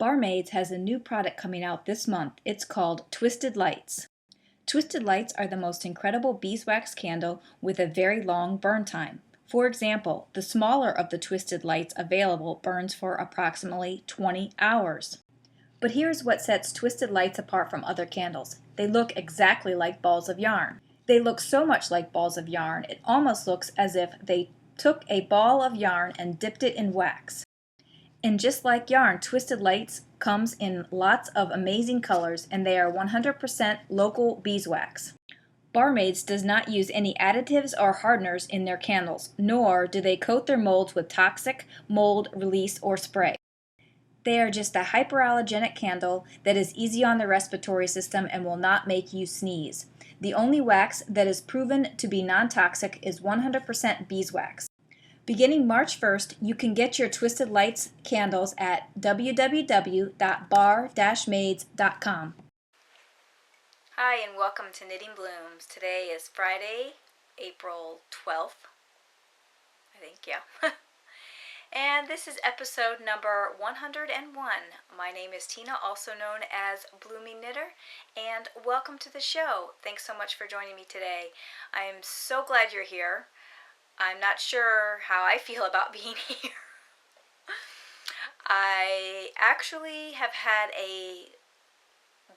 Barmaids has a new product coming out this month. It's called Twisted Lights. Twisted Lights are the most incredible beeswax candle with a very long burn time. For example, the smaller of the Twisted Lights available burns for approximately 20 hours. But here's what sets Twisted Lights apart from other candles. They look exactly like balls of yarn. They look so much like balls of yarn, it almost looks as if they took a ball of yarn and dipped it in wax. And just like yarn, Twisted Lights comes in lots of amazing colors, and they are 100% local beeswax. Barmaids does not use any additives or hardeners in their candles, nor do they coat their molds with toxic mold release or spray. They are just a hyperallergenic candle that is easy on the respiratory system and will not make you sneeze. The only wax that is proven to be non-toxic is 100% beeswax. Beginning March 1st, you can get your Twisted Lights candles at www.bar-maids.com. Hi and welcome to Knitting Blooms. Today is Friday, April 12th, I think, yeah. And this is episode number 101. My name is Tina, also known as Bloomingknitter, and welcome to the show. Thanks so much for joining me today. I am so glad you're here. I'm not sure how I feel about being here. I actually have had a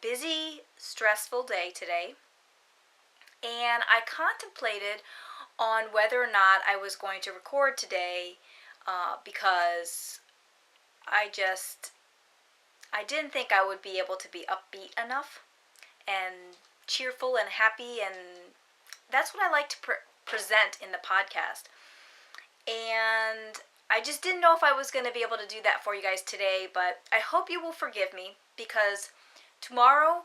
busy, stressful day today, and I contemplated on whether or not I was going to record today because I didn't think I would be able to be upbeat enough and cheerful and happy, and that's what I like to present in the podcast. And I just didn't know if I was going to be able to do that for you guys today, but I hope you will forgive me because tomorrow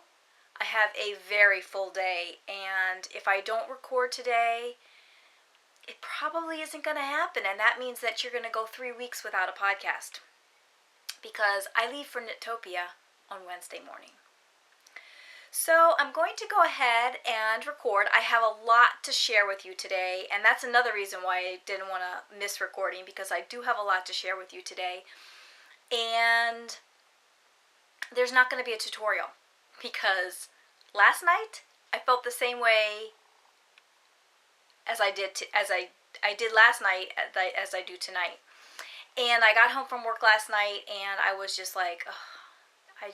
I have a very full day, and if I don't record today, it probably isn't going to happen, and that means that you're going to go 3 weeks without a podcast because I leave for Knit-topia on Wednesday morning. So I'm going to go ahead and record. I have a lot to share with you today, and that's another reason why I didn't want to miss recording, because I do have a lot to share with you today. And there's not going to be a tutorial because last night I felt the same way as I did last night as I do tonight. And I got home from work last night and I was just like, ugh, I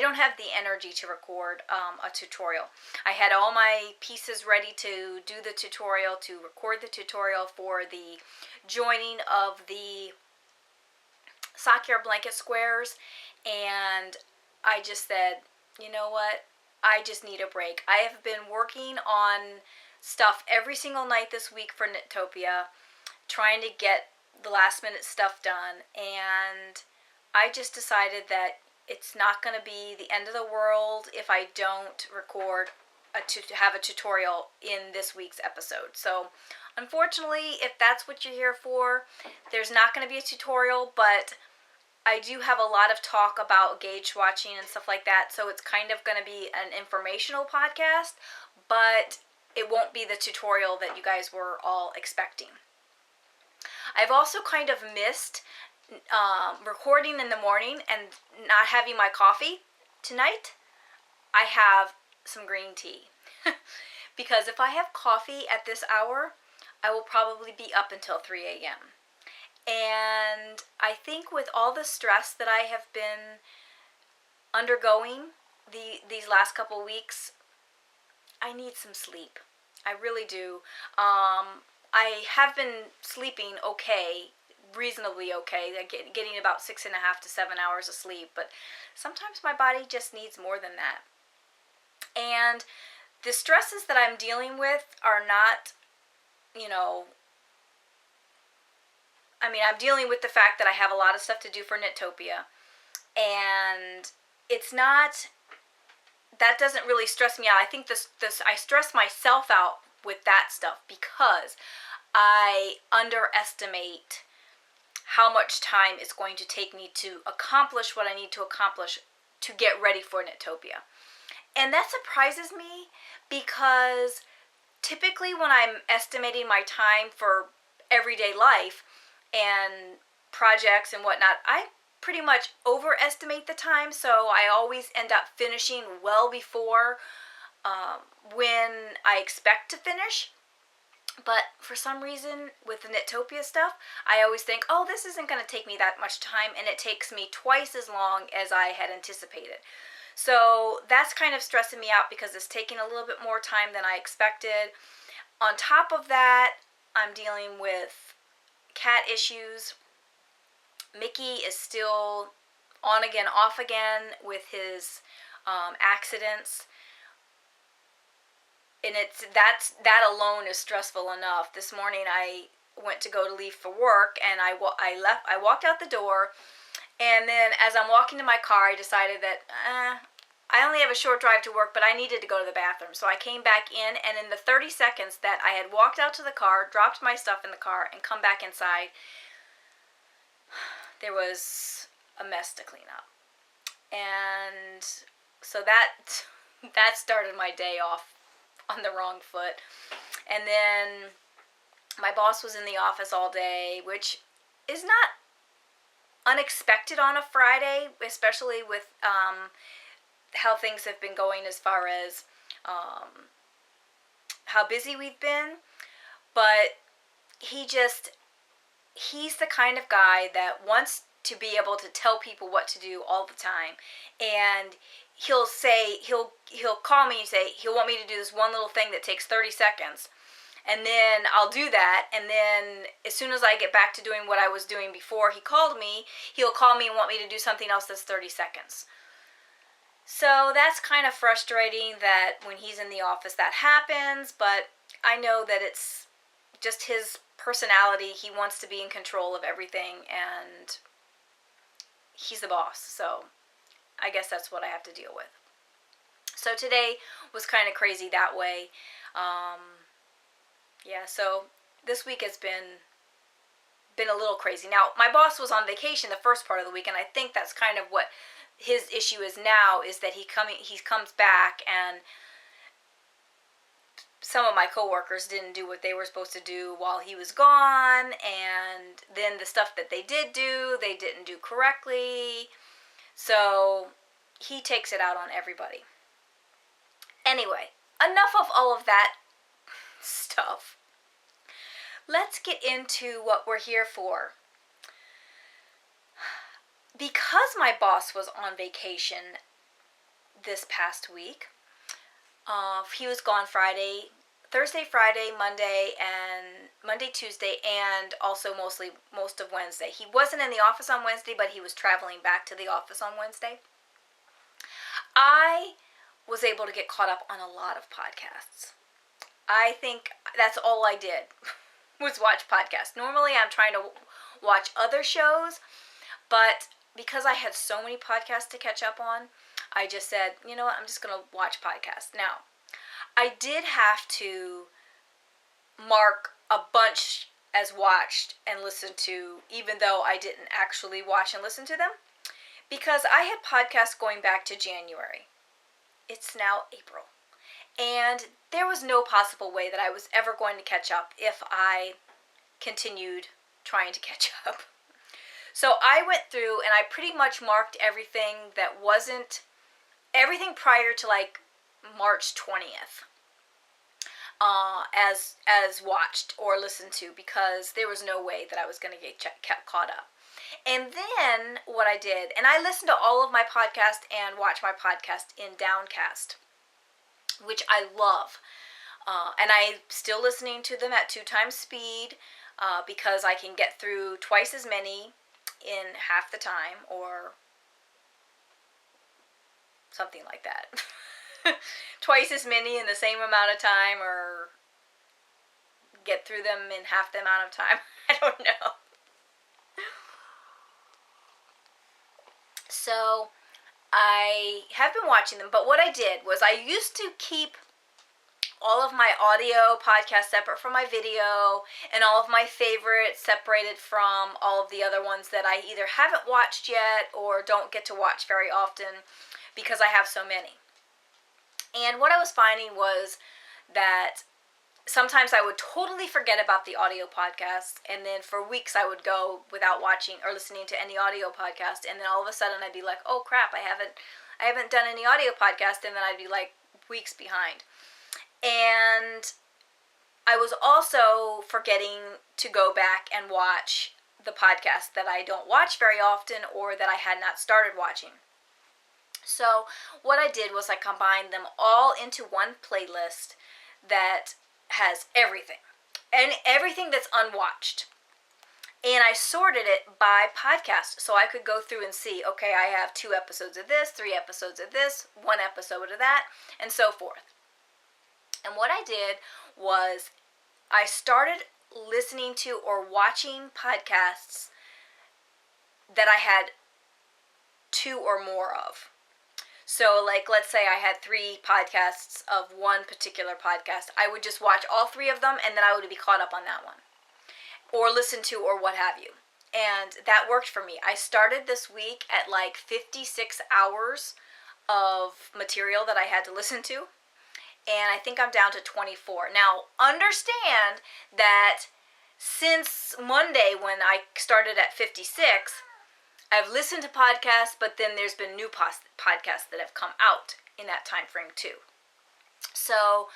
don't have the energy to record a tutorial. I had all my pieces ready to do the tutorial, to record the tutorial for the joining of the sock yarn blanket squares, and I just said, you know what, I just need a break. I have been working on stuff every single night this week for Knit-topia, trying to get the last minute stuff done, and I just decided that it's not going to be the end of the world if I don't record have a tutorial in this week's episode. So unfortunately, if that's what you're here for, there's not going to be a tutorial, but I do have a lot of talk about gauge swatching and stuff like that, so it's kind of going to be an informational podcast, but it won't be the tutorial that you guys were all expecting. I've also kind of missed recording in the morning and not having my coffee tonight. I have some green tea because if I have coffee at this hour, I will probably be up until 3 a.m. And I think with all the stress that I have been undergoing these last couple weeks, I need some sleep. I really do. I have been sleeping okay, reasonably okay, getting about 6.5 to 7 hours of sleep, but sometimes my body just needs more than that. And the stresses that I'm dealing with are not, I'm dealing with the fact that I have a lot of stuff to do for Knit-topia, and that doesn't really stress me out. I think I stress myself out with that stuff because I underestimate how much time it's going to take me to accomplish what I need to accomplish to get ready for Knit-topia. And that surprises me because typically when I'm estimating my time for everyday life and projects and whatnot, I pretty much overestimate the time, so I always end up finishing well before when I expect to finish. But for some reason, with the Knit-topia stuff, I always think, oh, this isn't going to take me that much time, and it takes me twice as long as I had anticipated. So that's kind of stressing me out because it's taking a little bit more time than I expected. On top of that, I'm dealing with cat issues. Mickey is still on again, off again with his accidents. And that alone is stressful enough. This morning I went to go to leave for work, and I walked out the door, and then as I'm walking to my car, I decided that I only have a short drive to work, but I needed to go to the bathroom. So I came back in, and in the 30 seconds that I had walked out to the car, dropped my stuff in the car, and come back inside, there was a mess to clean up. And so that started my day off on the wrong foot. And then my boss was in the office all day, which is not unexpected on a Friday, especially with how things have been going as far as how busy we've been. But he's the kind of guy that wants to be able to tell people what to do all the time. And he'll call me and say he'll want me to do this one little thing that takes 30 seconds. And then I'll do that, and then as soon as I get back to doing what I was doing before he called me, he'll call me and want me to do something else that's 30 seconds. So that's kind of frustrating that when he's in the office that happens, but I know that it's just his personality. He wants to be in control of everything, and he's the boss, so I guess that's what I have to deal with. So today was kind of crazy that way. So this week has been a little crazy. Now, my boss was on vacation the first part of the week, and I think that's kind of what his issue is now, is that he comes back, and some of my coworkers didn't do what they were supposed to do while he was gone, and then the stuff that they did do, they didn't do correctly. So he takes it out on everybody. Anyway, enough of all of that stuff. Let's get into what we're here for. Because my boss was on vacation this past week, he was gone Thursday, Friday, Monday, Tuesday, and also most of Wednesday. He wasn't in the office on Wednesday, but he was traveling back to the office on Wednesday. I was able to get caught up on a lot of podcasts. I think that's all I did was watch podcasts. Normally I'm trying to watch other shows, but because I had so many podcasts to catch up on, I just said, you know what, I'm just going to watch podcasts. Now, I did have to mark a bunch as watched and listened to, even though I didn't actually watch and listen to them, because I had podcasts going back to January. It's now April. And there was no possible way that I was ever going to catch up if I continued trying to catch up. So I went through and I pretty much marked everything prior to like March 20th as watched or listened to, because there was no way that I was going to get caught up. And then what I did, and I listened to all of my podcast and watch my podcast in Downcast, which I love. And I'm still listening to them at 2 times speed because I can get through twice as many in half the time, or something like that. Twice as many in the same amount of time, or get through them in half the amount of time. I don't know. So I have been watching them, but what I did was I used to keep all of my audio podcasts separate from my video, and all of my favorites separated from all of the other ones that I either haven't watched yet or don't get to watch very often because I have so many. And what I was finding was that sometimes I would totally forget about the audio podcast, and then for weeks I would go without watching or listening to any audio podcast, and then all of a sudden I'd be like, oh crap, I haven't done any audio podcast, and then I'd be like weeks behind. And I was also forgetting to go back and watch the podcast that I don't watch very often or that I had not started watching. So what I did was I combined them all into one playlist that has everything, and everything that's unwatched. And I sorted it by podcast, so I could go through and see, okay, I have 2 episodes of this, 3 episodes of this, 1 episode of that, and so forth. And what I did was I started listening to or watching podcasts that I had 2 or more of. So, like, let's say I had 3 podcasts of one particular podcast. I would just watch all 3 of them, and then I would be caught up on that one. Or listen to, or what have you. And that worked for me. I started this week at like 56 hours of material that I had to listen to. And I think I'm down to 24. Now, understand that since Monday when I started at 56, I've listened to podcasts, but then there's been new podcasts that have come out in that time frame too. So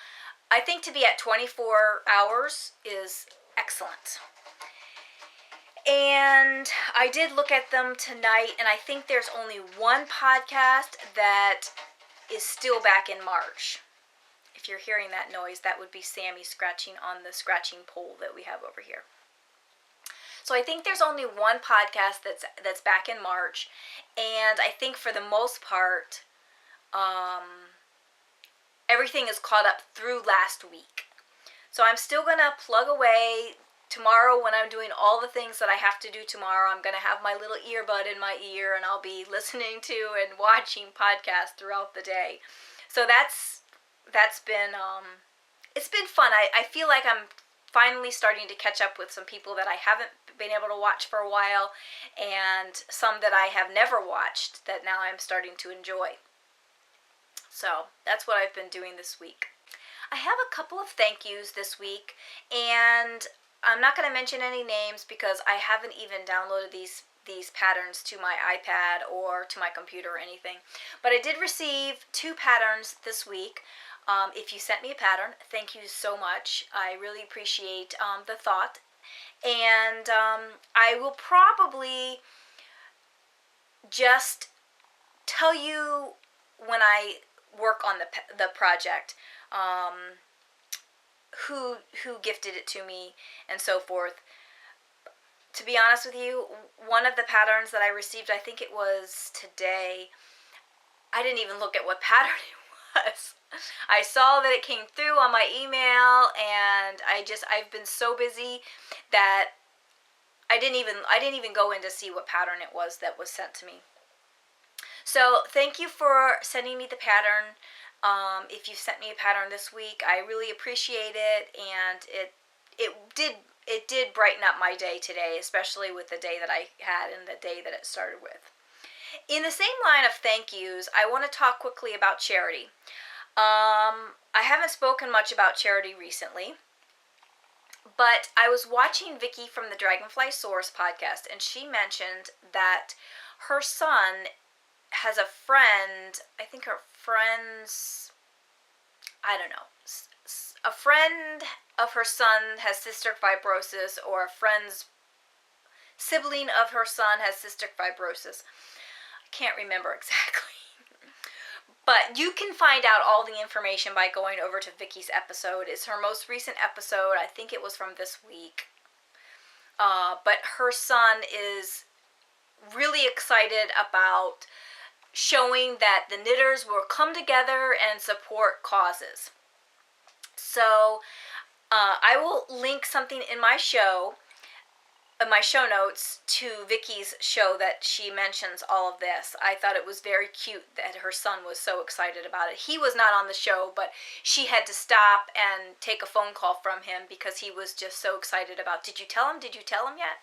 I think to be at 24 hours is excellent. And I did look at them tonight, and I think there's only one podcast that is still back in March. If you're hearing that noise, that would be Sammy scratching on the scratching pole that we have over here. So I think there's only one podcast that's back in March, and I think for the most part, everything is caught up through last week. So I'm still going to plug away. Tomorrow when I'm doing all the things that I have to do tomorrow, I'm going to have my little earbud in my ear, and I'll be listening to and watching podcasts throughout the day. So that's been, it's been fun. I feel like I'm finally starting to catch up with some people that I haven't been able to watch for a while, and some that I have never watched that now I'm starting to enjoy. So that's what I've been doing this week. I have a couple of thank yous this week, and I'm not going to mention any names because I haven't even downloaded these patterns to my iPad or to my computer or anything. But I did receive 2 patterns this week. If you sent me a pattern, thank you so much. I really appreciate the thought. And I will probably just tell you when I work on the project who gifted it to me and so forth. To be honest with you, one of the patterns that I received, I think it was today, I didn't even look at what pattern it was. I saw that it came through on my email, and I've been so busy that I didn't even go in to see what pattern it was that was sent to me. So thank you for sending me the pattern. If you sent me a pattern this week, I really appreciate it, and it did brighten up my day today, especially with the day that I had and the day that it started with. In the same line of thank yous, I want to talk quickly about charity. I haven't spoken much about charity recently, but I was watching Vicky from the Dragonfly Source podcast, and she mentioned that her son has a friend, I think her friend's, I don't know, a friend of her son has cystic fibrosis, or a friend's sibling of her son has cystic fibrosis. I can't remember exactly. But you can find out all the information by going over to Vicky's episode. It's her most recent episode. I think it was from this week. But her son is really excited about showing that the knitters will come together and support causes. So I will link something in my show notes to Vicky's show that she mentions all of this. I thought it was very cute that her son was so excited about it. He was not on the show, but she had to stop and take a phone call from him because he was just so excited about, did you tell him yet?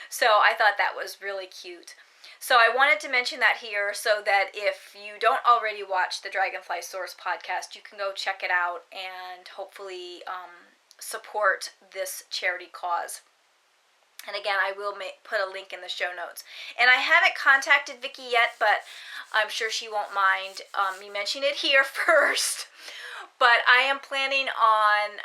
So I thought that was really cute. So I wanted to mention that here so that if you don't already watch the Dragonfly Source podcast, you can go check it out and hopefully support this charity cause. And again, I will put a link in the show notes. And I haven't contacted Vicki yet, but I'm sure she won't mind me mentioning it here first. But I am planning on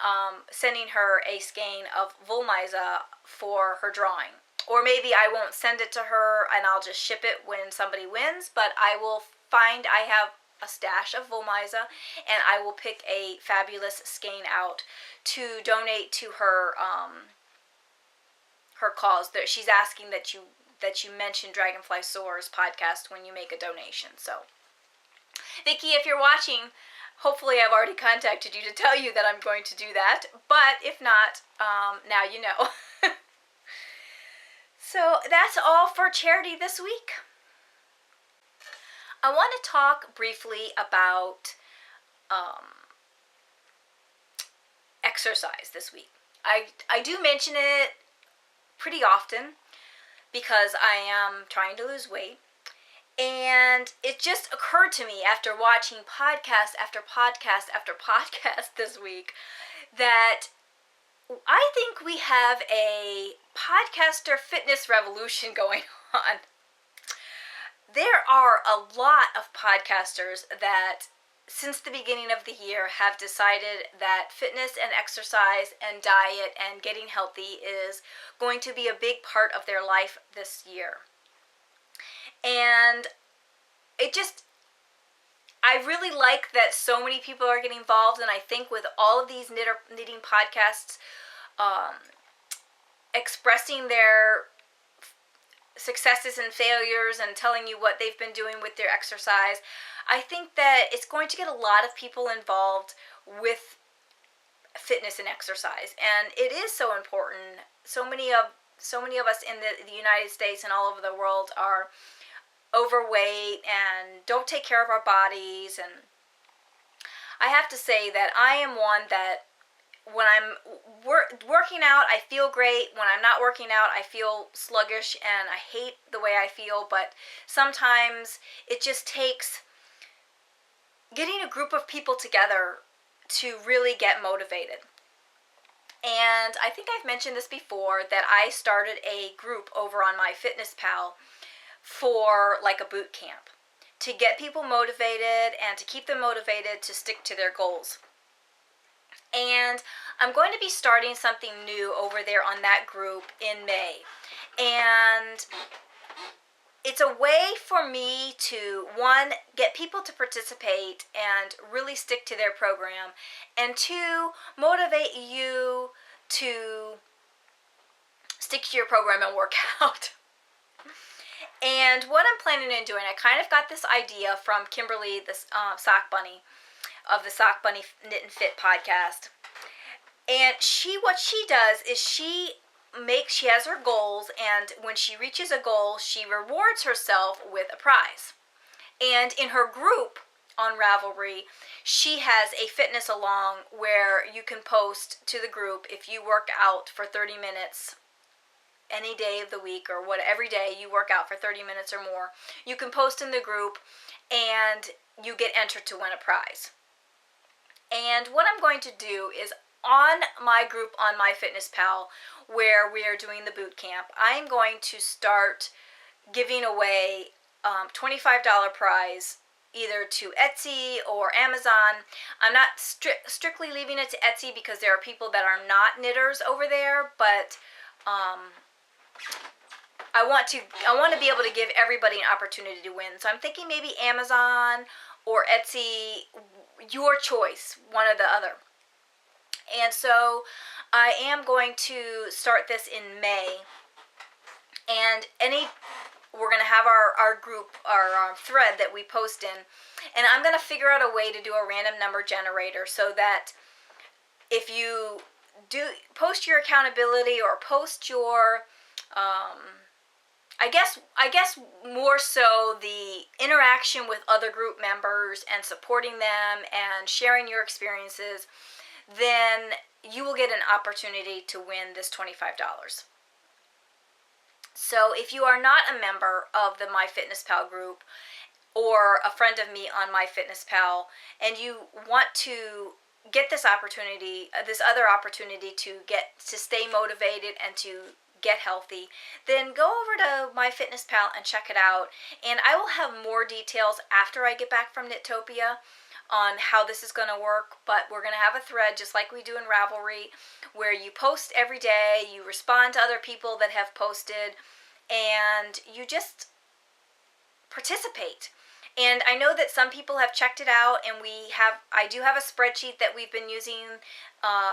sending her a skein of Wollmeise for her drawing. Or maybe I won't send it to her and I'll just ship it when somebody wins. But I will find, I have a stash of Wollmeise, and I will pick a fabulous skein out to donate to her her cause. That she's asking that you mention Dragonfly Soars podcast when you make a donation. So, Vicki, if you're watching, hopefully I've already contacted you to tell you that I'm going to do that. But if not, now you know. So that's all for charity this week. I want to talk briefly about exercise this week. I do mention it pretty often because I am trying to lose weight. And it just occurred to me after watching podcast after podcast after podcast this week that I think we have a podcaster fitness revolution going on. There are a lot of podcasters that, since the beginning of the year, have decided that fitness and exercise and diet and getting healthy is going to be a big part of their life this year. And I really like that so many people are getting involved, and I think with all of these knitting podcasts expressing their successes and failures and telling you what they've been doing with their exercise, I think that it's going to get a lot of people involved with fitness and exercise, and it is so important. So many of us in the United States and all over the world are overweight and don't take care of our bodies, and I have to say that I am one that when I'm working out, I feel great. When I'm not working out, I feel sluggish, and I hate the way I feel. But sometimes it just takes getting a group of people together to really get motivated. And I think I've mentioned this before, that I started a group over on MyFitnessPal for like a boot camp to get people motivated and to keep them motivated to stick to their goals. And I'm going to be starting something new over there on that group in May. And it's a way for me to, one, get people to participate and really stick to their program, and two, motivate you to stick to your program and work out. And what I'm planning on doing, I kind of got this idea from Kimberly, this Sock Bunny, of the Sock Bunny Knit and Fit podcast. And what she does is she has her goals, and when she reaches a goal, she rewards herself with a prize. And in her group on Ravelry, she has a fitness along where you can post to the group if you work out for 30 minutes any day of the week, or every day you work out for 30 minutes or more. You can post in the group and you get entered to win a prize. And what I'm going to do is, on my group on MyFitnessPal, where we are doing the boot camp, I am going to start giving away $25 prize either to Etsy or Amazon. I'm not strictly leaving it to Etsy because there are people that are not knitters over there, but I want to be able to give everybody an opportunity to win. So I'm thinking maybe Amazon or Etsy, your choice, one or the other. And so I am going to start this in May. And we're going to have our group, our thread that we post in. And I'm going to figure out a way to do a random number generator so that if you do post your accountability or post your, I guess more so the interaction with other group members and supporting them and sharing your experiences, then you will get an opportunity to win this $25. So if you are not a member of the MyFitnessPal group or a friend of me on MyFitnessPal, and you want to get this opportunity, this other opportunity to stay motivated and to get healthy, then go over to MyFitnessPal and check it out. And I will have more details after I get back from Knit-topia on how this is going to work, but we're going to have a thread just like we do in Ravelry where you post every day, you respond to other people that have posted, and you just participate. And I know that some people have checked it out, and I do have a spreadsheet that we've been using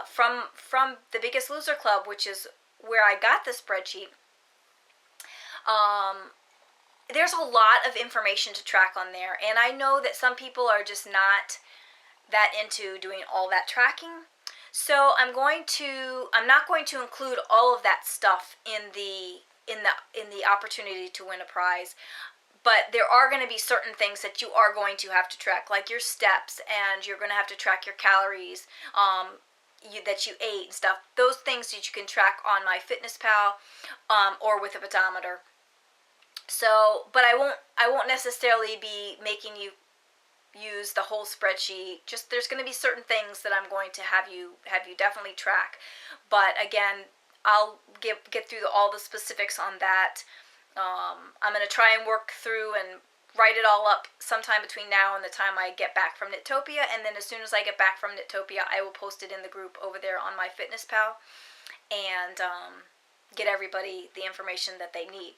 from the Biggest Loser Club, which is where I got the spreadsheet. There's a lot of information to track on there, and I know that some people are just not that into doing all that tracking. So I'm not going to include all of that stuff in the opportunity to win a prize. But there are going to be certain things that you are going to have to track, like your steps, and you're going to have to track your calories that you ate and stuff. Those things that you can track on MyFitnessPal or with a pedometer. So, but I won't necessarily be making you use the whole spreadsheet. Just there's going to be certain things that I'm going to have you definitely track. But again, I'll get through all the specifics on that. I'm going to try and work through and write it all up sometime between now and the time I get back from Knit-topia, and then as soon as I get back from Knit-topia, I will post it in the group over there on MyFitnessPal and get everybody the information that they need.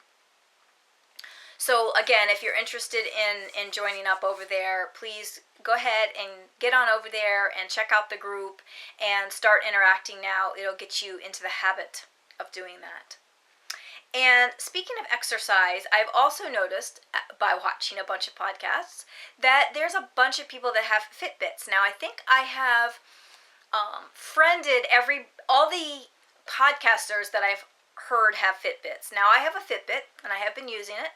So again, if you're interested in joining up over there, please go ahead and get on over there and check out the group and start interacting now. It'll get you into the habit of doing that. And speaking of exercise, I've also noticed by watching a bunch of podcasts that there's a bunch of people that have Fitbits. Now, I think I have friended all the podcasters that I've heard have Fitbits. Now, I have a Fitbit, and I have been using it.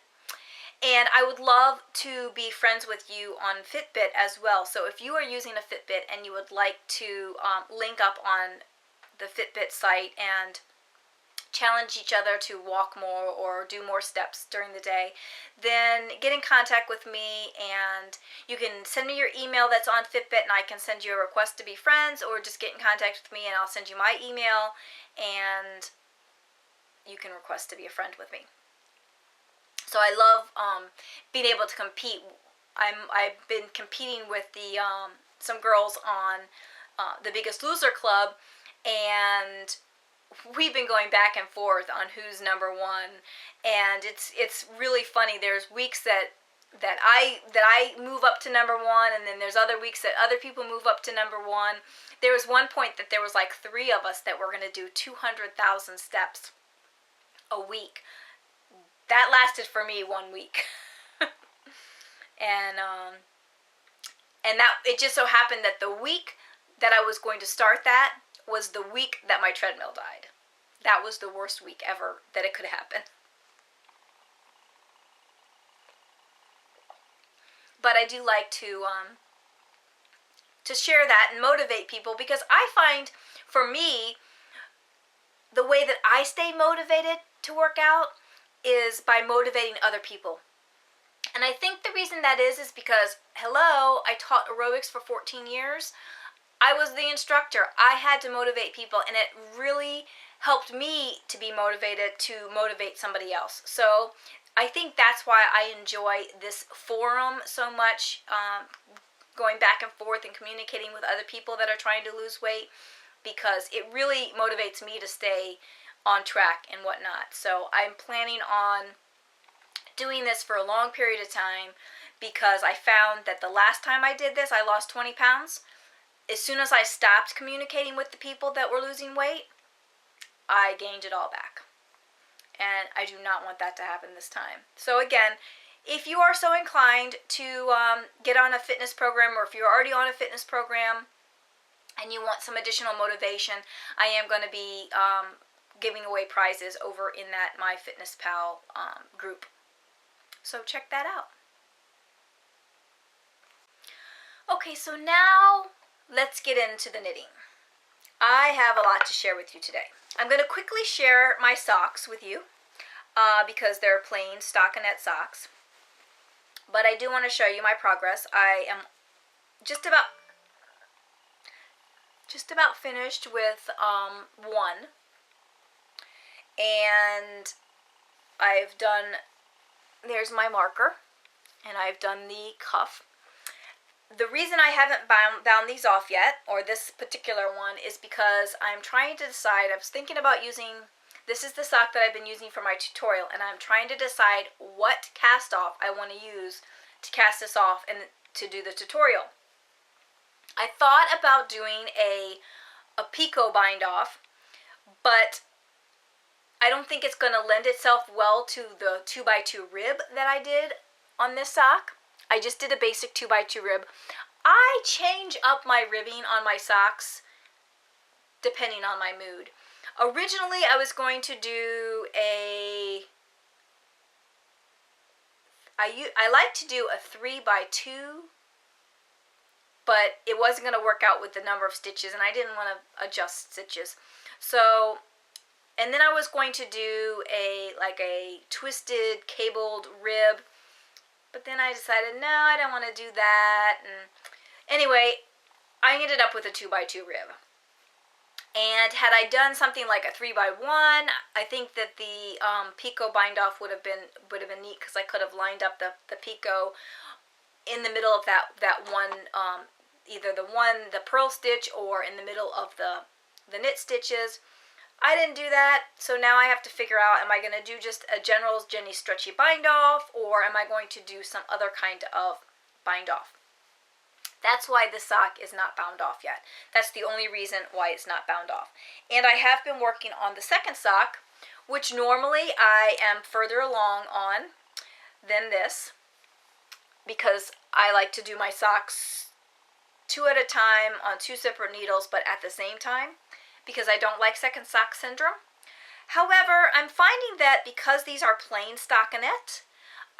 And I would love to be friends with you on Fitbit as well. So if you are using a Fitbit and you would like to link up on the Fitbit site and challenge each other to walk more or do more steps during the day, then get in contact with me, and you can send me your email that's on Fitbit and I can send you a request to be friends, or just get in contact with me and I'll send you my email and you can request to be a friend with me. So I love being able to compete. I've been competing with some girls on the Biggest Loser Club, and we've been going back and forth on who's number one, and it's really funny. There's weeks that I move up to number one, and then there's other weeks that other people move up to number one. There was one point that there was like 3 of us that were going to do 200,000 steps a week. That lasted for me 1 week. and that it just so happened that the week that I was going to start that was the week that my treadmill died. That was the worst week ever that it could happen. But I do like to share that and motivate people, because I find, for me, the way that I stay motivated to work out is by motivating other people. And I think the reason that is because, hello, I taught aerobics for 14 years. I was the instructor. I had to motivate people, and it really helped me to be motivated to motivate somebody else. So I think that's why I enjoy this forum so much, going back and forth and communicating with other people that are trying to lose weight, because it really motivates me to stay on track and whatnot. So I'm planning on doing this for a long period of time, because I found that the last time I did this, I lost 20 pounds. As soon as I stopped communicating with the people that were losing weight, I gained it all back. And I do not want that to happen this time. So again, if you are so inclined to get on a fitness program, or if you're already on a fitness program and you want some additional motivation, I am going to be giving away prizes over in that MyFitnessPal group. So check that out. Okay, so now let's get into the knitting. I have a lot to share with you today. I'm going to quickly share my socks with you because they're plain stockinette socks. But I do want to show you my progress. I am just about just about finished with one, and I've done, there's my marker, and I've done the cuff. The reason I haven't bound these off yet, or this particular one, is because I'm trying to decide. I was thinking about using, this is the sock that I've been using for my tutorial, and I'm trying to decide what cast off I want to use to cast this off and to do the tutorial. I thought about doing a picot bind off, but I don't think it's going to lend itself well to the 2x2 rib that I did on this sock. I just did a basic 2x2 rib. I change up my ribbing on my socks depending on my mood. Originally, I was going to do I like to do a 3x2, but it wasn't going to work out with the number of stitches, and I didn't want to adjust stitches. So, and then I was going to do a twisted cabled rib, but then I decided, no, I don't want to do that. And anyway, I ended up with a 2x2 rib. And had I done something like a 3x1, I think that the picot bind off would have been neat, because I could have lined up the picot in the middle of that one, either the pearl stitch or in the middle of the knit stitches. I didn't do that, so now I have to figure out, am I going to do just a general Jenny stretchy bind off, or am I going to do some other kind of bind off? That's why this sock is not bound off yet. That's the only reason why it's not bound off. And I have been working on the second sock, which normally I am further along on than this, because I like to do my socks 2 at a time on 2 separate needles, but at the same time, because I don't like second sock syndrome. However, I'm finding that because these are plain stockinette,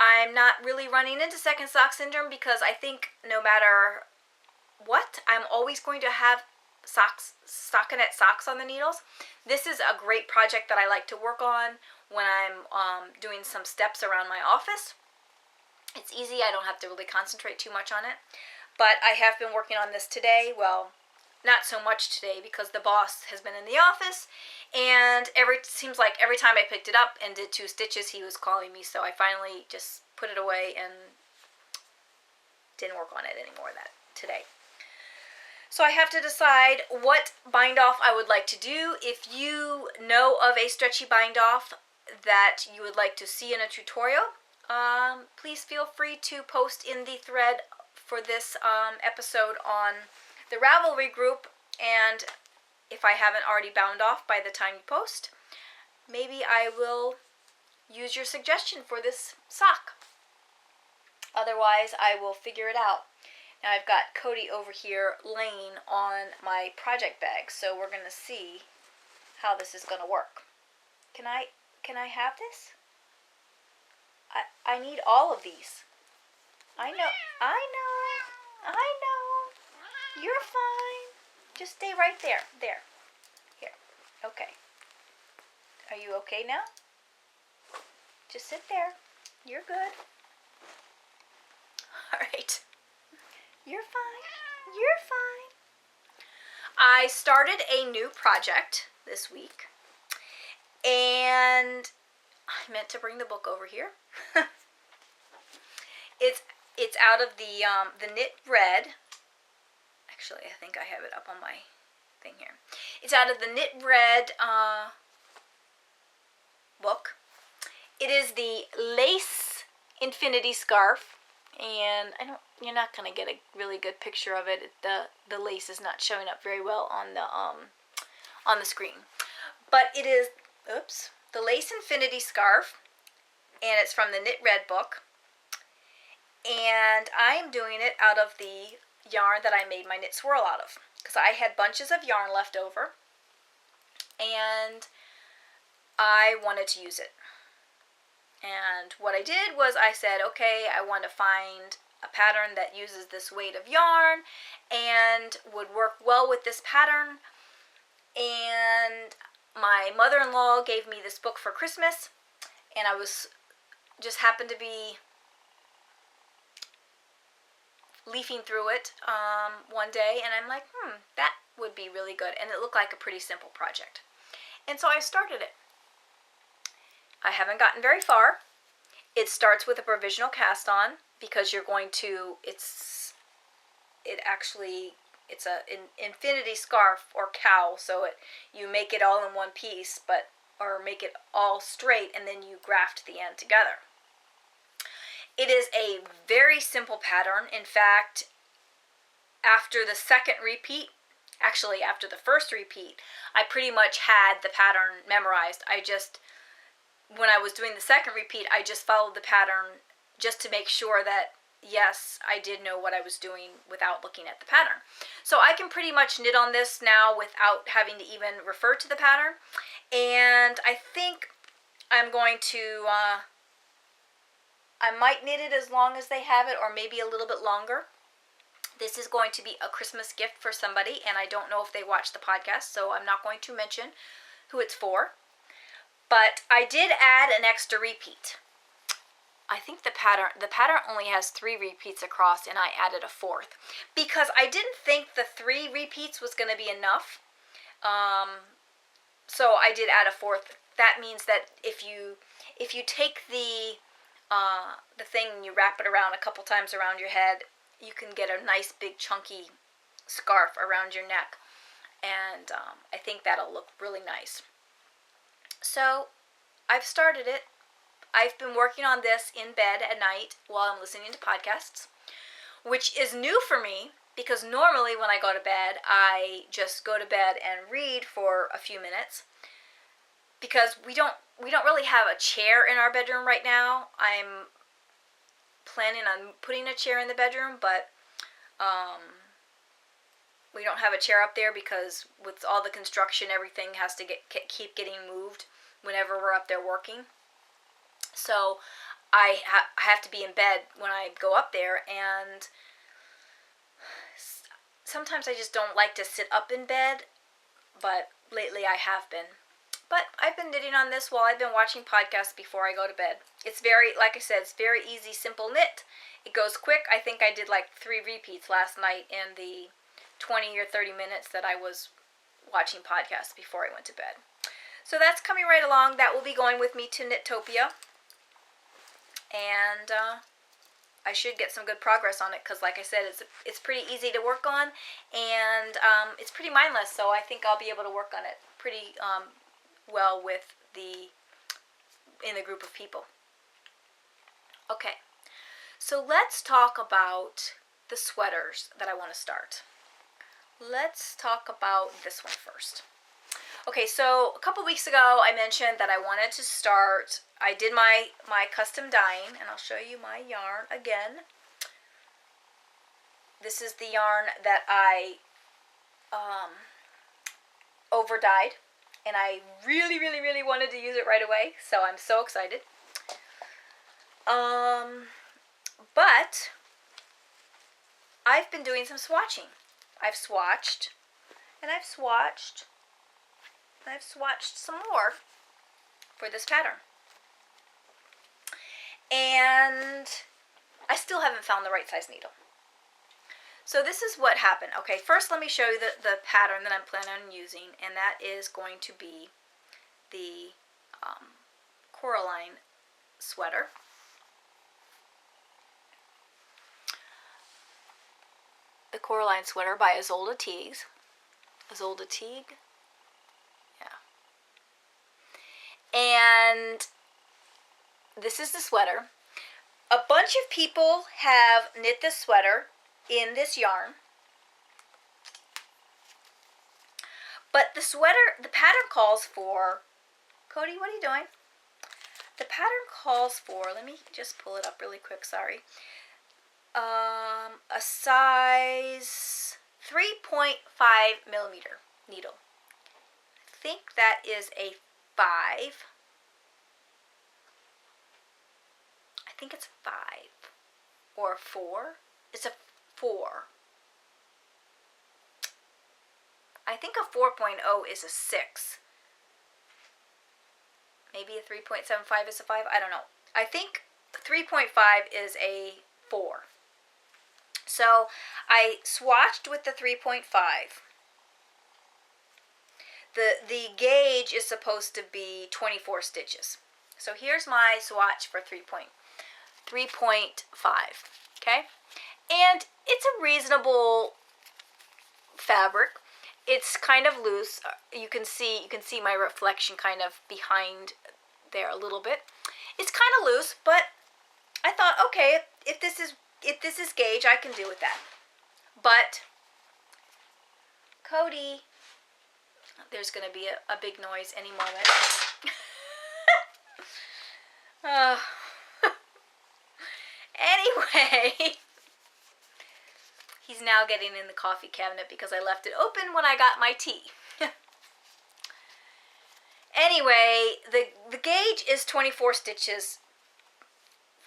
I'm not really running into second sock syndrome, because I think no matter what, I'm always going to have stockinette socks on the needles. This is a great project that I like to work on when I'm doing some steps around my office. It's easy, I don't have to really concentrate too much on it. But I have been working on this today. Well, not so much today, because the boss has been in the office, and seems like every time I picked it up and did 2 stitches, he was calling me, so I finally just put it away and didn't work on it anymore today. So I have to decide what bind off I would like to do. If you know of a stretchy bind off that you would like to see in a tutorial, please feel free to post in the thread for this episode on the Ravelry group, and if I haven't already bound off by the time you post, maybe I will use your suggestion for this sock. Otherwise, I will figure it out. Now I've got Cody over here laying on my project bag, so we're going to see how this is going to work. Can I have this? I need all of these. I know. You're fine. Just stay right there. There. Here. Okay. Are you okay now? Just sit there. You're good. All right. You're fine. You're fine. I started a new project this week, and I meant to bring the book over here. It's out of the Knit Red. Actually, I think I have it up on my thing here. It's out of the Knit Red book. It is the Lace Infinity Scarf, and you're not gonna get a really good picture of it. The lace is not showing up very well on the screen, but it is the Lace Infinity Scarf, and it's from the Knit Red book. And I'm doing it out of the yarn that I made my knit swirl out of, because I had bunches of yarn left over and I wanted to use it. And what I did was I said, okay, I want to find a pattern that uses this weight of yarn and would work well with this pattern. And my mother-in-law gave me this book for Christmas, and I just happened to be leafing through it one day, and I'm like, would be really good, and it looked like a pretty simple project. And so I started it. I haven't gotten very far. It starts with a provisional cast on because you're going to, it's an infinity scarf or cowl, so you make it all in one piece, or make it all straight, and then you graft the end together. It is a very simple pattern. In fact, after the first repeat, I pretty much had the pattern memorized. When I was doing the second repeat, I just followed the pattern just to make sure that, yes, I did know what I was doing without looking at the pattern. So I can pretty much knit on this now without having to even refer to the pattern. And I think I'm going to, I might knit it as long as they have it, or maybe a little bit longer. This is going to be a Christmas gift for somebody, and I don't know if they watch the podcast, so I'm not going to mention who it's for. But I did add an extra repeat. I think the pattern only has 3 repeats across, and I added a 4th because I didn't think the 3 repeats was going to be enough. So I did add a 4th. That means that if you take the thing and you wrap it around a couple times around your head, you can get a nice big chunky scarf around your neck, and I think that'll look really nice. So I've started it. I've been working on this in bed at night while I'm listening to podcasts, which is new for me because normally when I go to bed, I just go to bed and read for a few minutes because we don't really have a chair in our bedroom right now. I'm planning on putting a chair in the bedroom, but we don't have a chair up there because with all the construction, everything has to keep getting moved whenever we're up there working. So I have to be in bed when I go up there, and sometimes I just don't like to sit up in bed, but lately I have been. But I've been knitting on this while I've been watching podcasts before I go to bed. It's like I said, it's very easy, simple knit. It goes quick. I think I did like 3 repeats last night in the 20 or 30 minutes that I was watching podcasts before I went to bed. So that's coming right along. That will be going with me to Knit-topia. And I should get some good progress on it because, like I said, it's pretty easy to work on, and it's pretty mindless, so I think I'll be able to work on it pretty well in the group of people. Okay, so let's talk about the sweaters that I want to start. Let's talk about this one first. Okay, so a couple weeks ago I mentioned that I wanted to start, I did my custom dyeing, and I'll show you my yarn again. This is the yarn that I over dyed, and I really, really, really wanted to use it right away, so I'm so excited. But I've been doing some swatching. I've swatched, and I've swatched, and I've swatched some more for this pattern. And I still haven't found the right size needle. So this is what happened. Okay, first let me show you the pattern that I'm planning on using, and that is going to be the Coraline sweater. The Coraline sweater by Isolde Teague. Isolde Teague? Yeah. And this is the sweater. A bunch of people have knit this sweater in this yarn. But the pattern calls for, Cody, what are you doing? The pattern calls for, let me just pull it up really quick, sorry. A size 3.5 millimeter needle. I think that is a 5. I think it's 5 or a 4. It's a 4. I think a 4.0 is a 6. Maybe a 3.75 is a 5. I don't know. I think 3.5 is a 4. So I swatched with the 3.5. the gauge is supposed to be 24 stitches. So here's my swatch for 3.5, okay? And it's a reasonable fabric. It's kind of loose. You can see my reflection kind of behind there a little bit. It's kind of loose, but I thought, okay, if this is gauge, I can do with that. But Cody, there's going to be a big noise any moment. Anyway, he's now getting in the coffee cabinet because I left it open when I got my tea. Anyway, the gauge is 24 stitches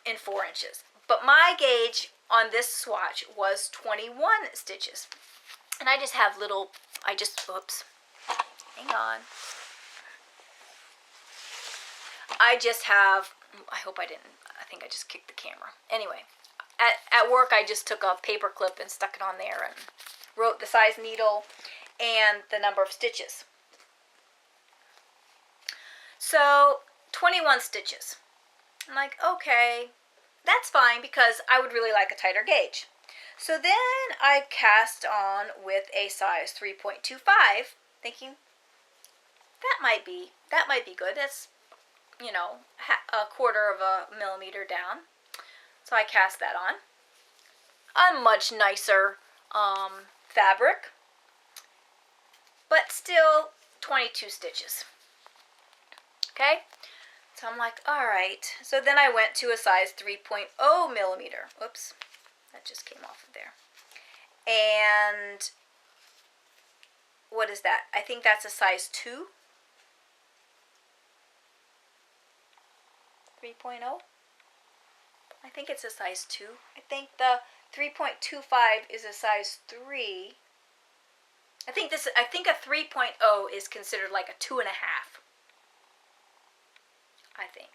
in 4 inches. But my gauge on this swatch was 21 stitches. And I just have little, oops, hang on. I just have, I hope I didn't, I think I just kicked the camera. Anyway, at work I just took a paper clip and stuck it on there and wrote the size needle and the number of stitches. So, 21 stitches. I'm like, okay, that's fine because I would really like a tighter gauge. So then I cast on with a size 3.25, thinking that might be good. That's, you know, a quarter of a millimeter down. So I cast that on. A much nicer fabric, but still 22 stitches. Okay, so I'm like, all right. So then I went to a size 3.0 millimeter. Oops, that just came off of there. And what is that? I think that's a size 2. 3.0? I think it's a size 2. I think the 3.25 is a size 3. I think a 3.0 is considered like a 2.5. I think.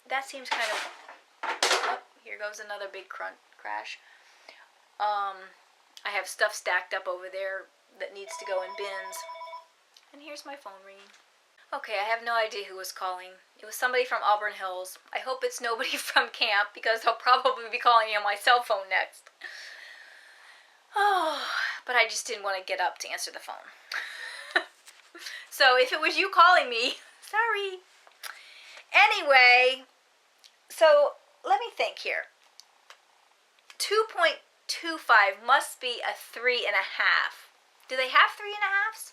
That seems kind of, oh, here goes another big crash. I have stuff stacked up over there that needs to go in bins. And here's my phone ringing. Okay, I have no idea who was calling. It was somebody from Auburn Hills. I hope it's nobody from camp because I'll probably be calling you on my cell phone next. Oh, but I just didn't want to get up to answer the phone. So if it was you calling me, sorry. Anyway, so let me think here. 2.25 must be a 3.5. Do they have 3.5s?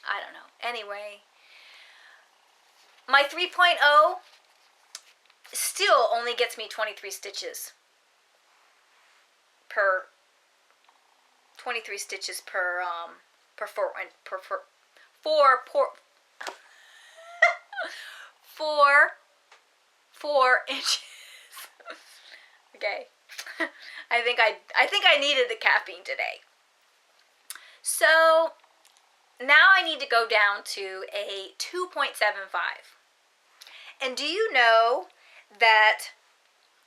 I don't know. Anyway, my 3.0 still only gets me 23 stitches per 4 inches. Okay. I think I needed the caffeine today. So now I need to go down to a 2.75. And do you know that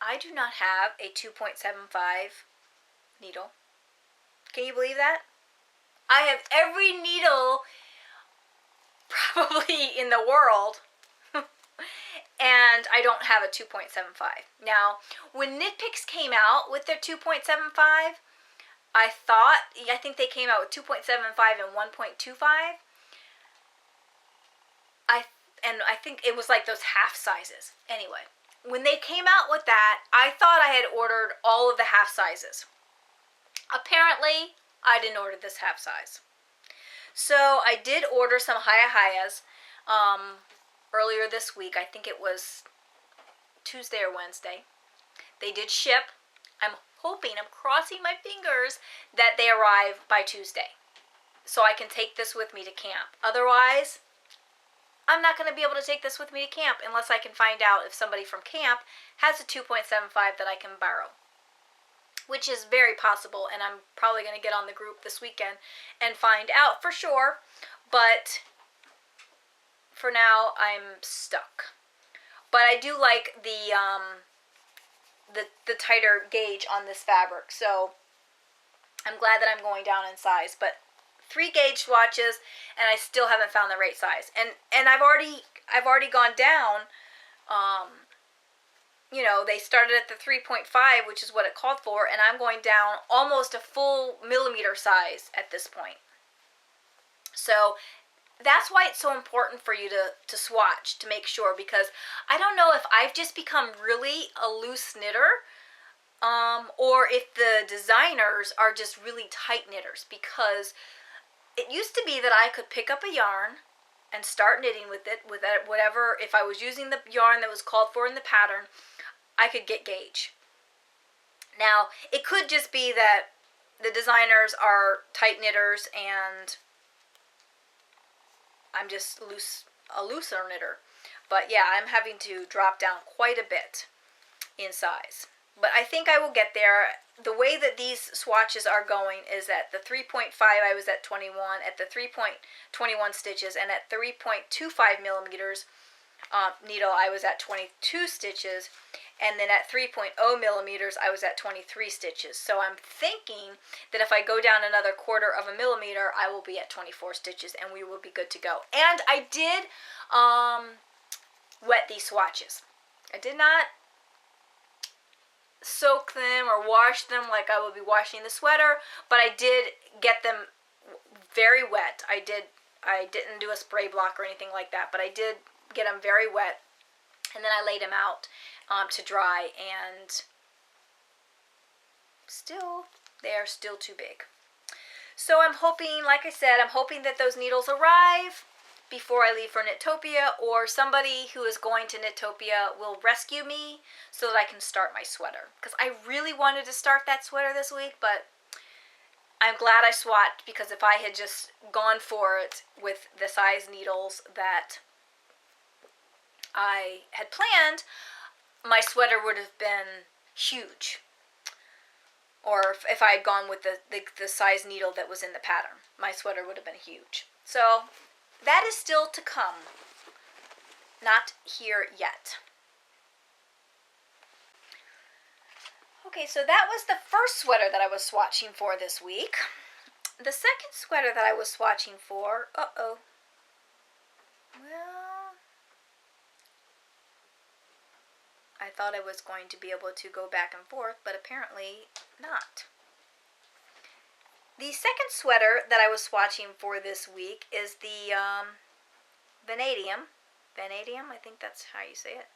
I do not have a 2.75 needle? Can you believe that? I have every needle probably in the world, and I don't have a 2.75. Now, when Knit Picks came out with their 2.75, I think they came out with 2.75 and 1.25. I think it was like those half sizes. Anyway, when they came out with that, I thought I had ordered all of the half sizes. Apparently, I didn't order this half size. So I did order some Hayas earlier this week. I think it was Tuesday or Wednesday. They did ship. I'm crossing my fingers that they arrive by Tuesday, so I can take this with me to camp. Otherwise, I'm not going to be able to take this with me to camp unless I can find out if somebody from camp has a 2.75 that I can borrow, which is very possible, and I'm probably going to get on the group this weekend and find out for sure, but for now, I'm stuck. But I do like the tighter gauge on this fabric, so I'm glad that I'm going down in size. But 3 gauge swatches, and I still haven't found the right size. And I've already gone down. You know, they started at the 3.5, which is what it called for, and I'm going down almost a full millimeter size at this point. So that's why it's so important for you to swatch, to make sure, because I don't know if I've just become really a loose knitter, or if the designers are just really tight knitters, because it used to be that I could pick up a yarn and start knitting with it, with whatever, if I was using the yarn that was called for in the pattern, I could get gauge. Now, it could just be that the designers are tight knitters and I'm just a looser knitter. But yeah, I'm having to drop down quite a bit in size. But I think I will get there. The way that these swatches are going is at the 3.5 I was at 21, at the 3.21 stitches, and at 3.25 millimeters needle I was at 22 stitches, and then at 3.0 millimeters I was at 23 stitches. So I'm thinking that if I go down another 1/4 of a millimeter, I will be at 24 stitches and we will be good to go. And I did wet these swatches. I did not soak them or wash them like I would be washing the sweater, but I did get them very wet. I didn't do a spray block or anything like that, but I did get them very wet, and then I laid them out to dry, and still, they are still too big. So I'm hoping, like I said, I'm hoping that those needles arrive before I leave for Knit-topia, or somebody who is going to Knit-topia will rescue me so that I can start my sweater. Because I really wanted to start that sweater this week, but I'm glad I swatched, because if I had just gone for it with the size needles that I had planned, my sweater would have been huge. Or if I had gone with the size needle that was in the pattern, my sweater would have been huge. So that is still to come. Not here yet. Okay, so that was the first sweater that I was swatching for this week. The second sweater that I was swatching for, well, I thought I was going to be able to go back and forth, but apparently not. The second sweater that I was swatching for this week is the Vanadium. Vanadium, I think that's how you say it.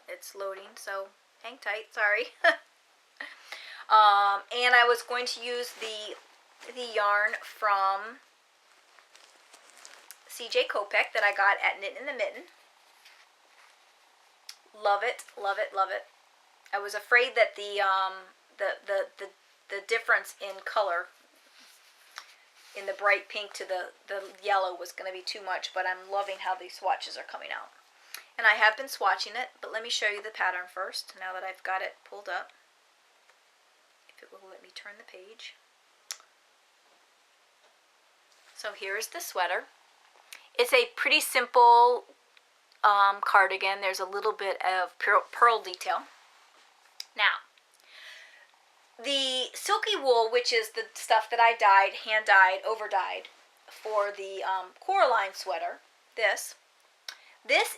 It's loading, so hang tight, sorry. And I was going to use the yarn from CJ Kopek that I got at Knit in the Mitten. Love it, love it, love it. I was afraid that the difference in color in the bright pink to the yellow was going to be too much, but I'm loving how these swatches are coming out. And I have been swatching it, but let me show you the pattern first, now that I've got it pulled up. If it will let me turn the page. So here's the sweater. It's a pretty simple cardigan. There's a little bit of pearl detail. Now, the silky wool, which is the stuff that I dyed, hand dyed, over dyed for the Coraline sweater, this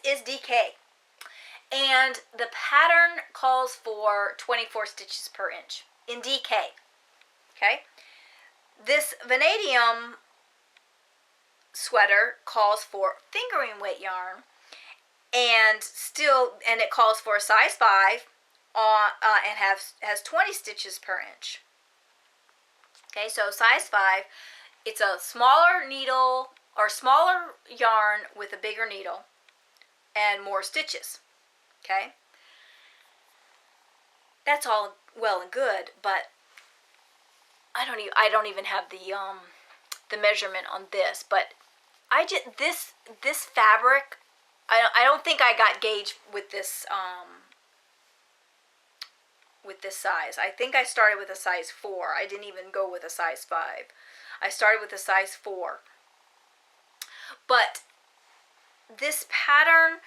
is DK. And the pattern calls for 24 stitches per inch in DK. Okay? This Vanadium sweater calls for fingering weight yarn, and it calls for a size 5 and has 20 stitches per inch. Okay, so size 5, it's a smaller needle or smaller yarn with a bigger needle and more stitches. Okay, that's all well and good, but I don't even have the measurement on this, but this fabric, I don't think I got gauge with this size. I think I started with a size 4. I didn't even go with a size 5. I started with a size 4. But this pattern,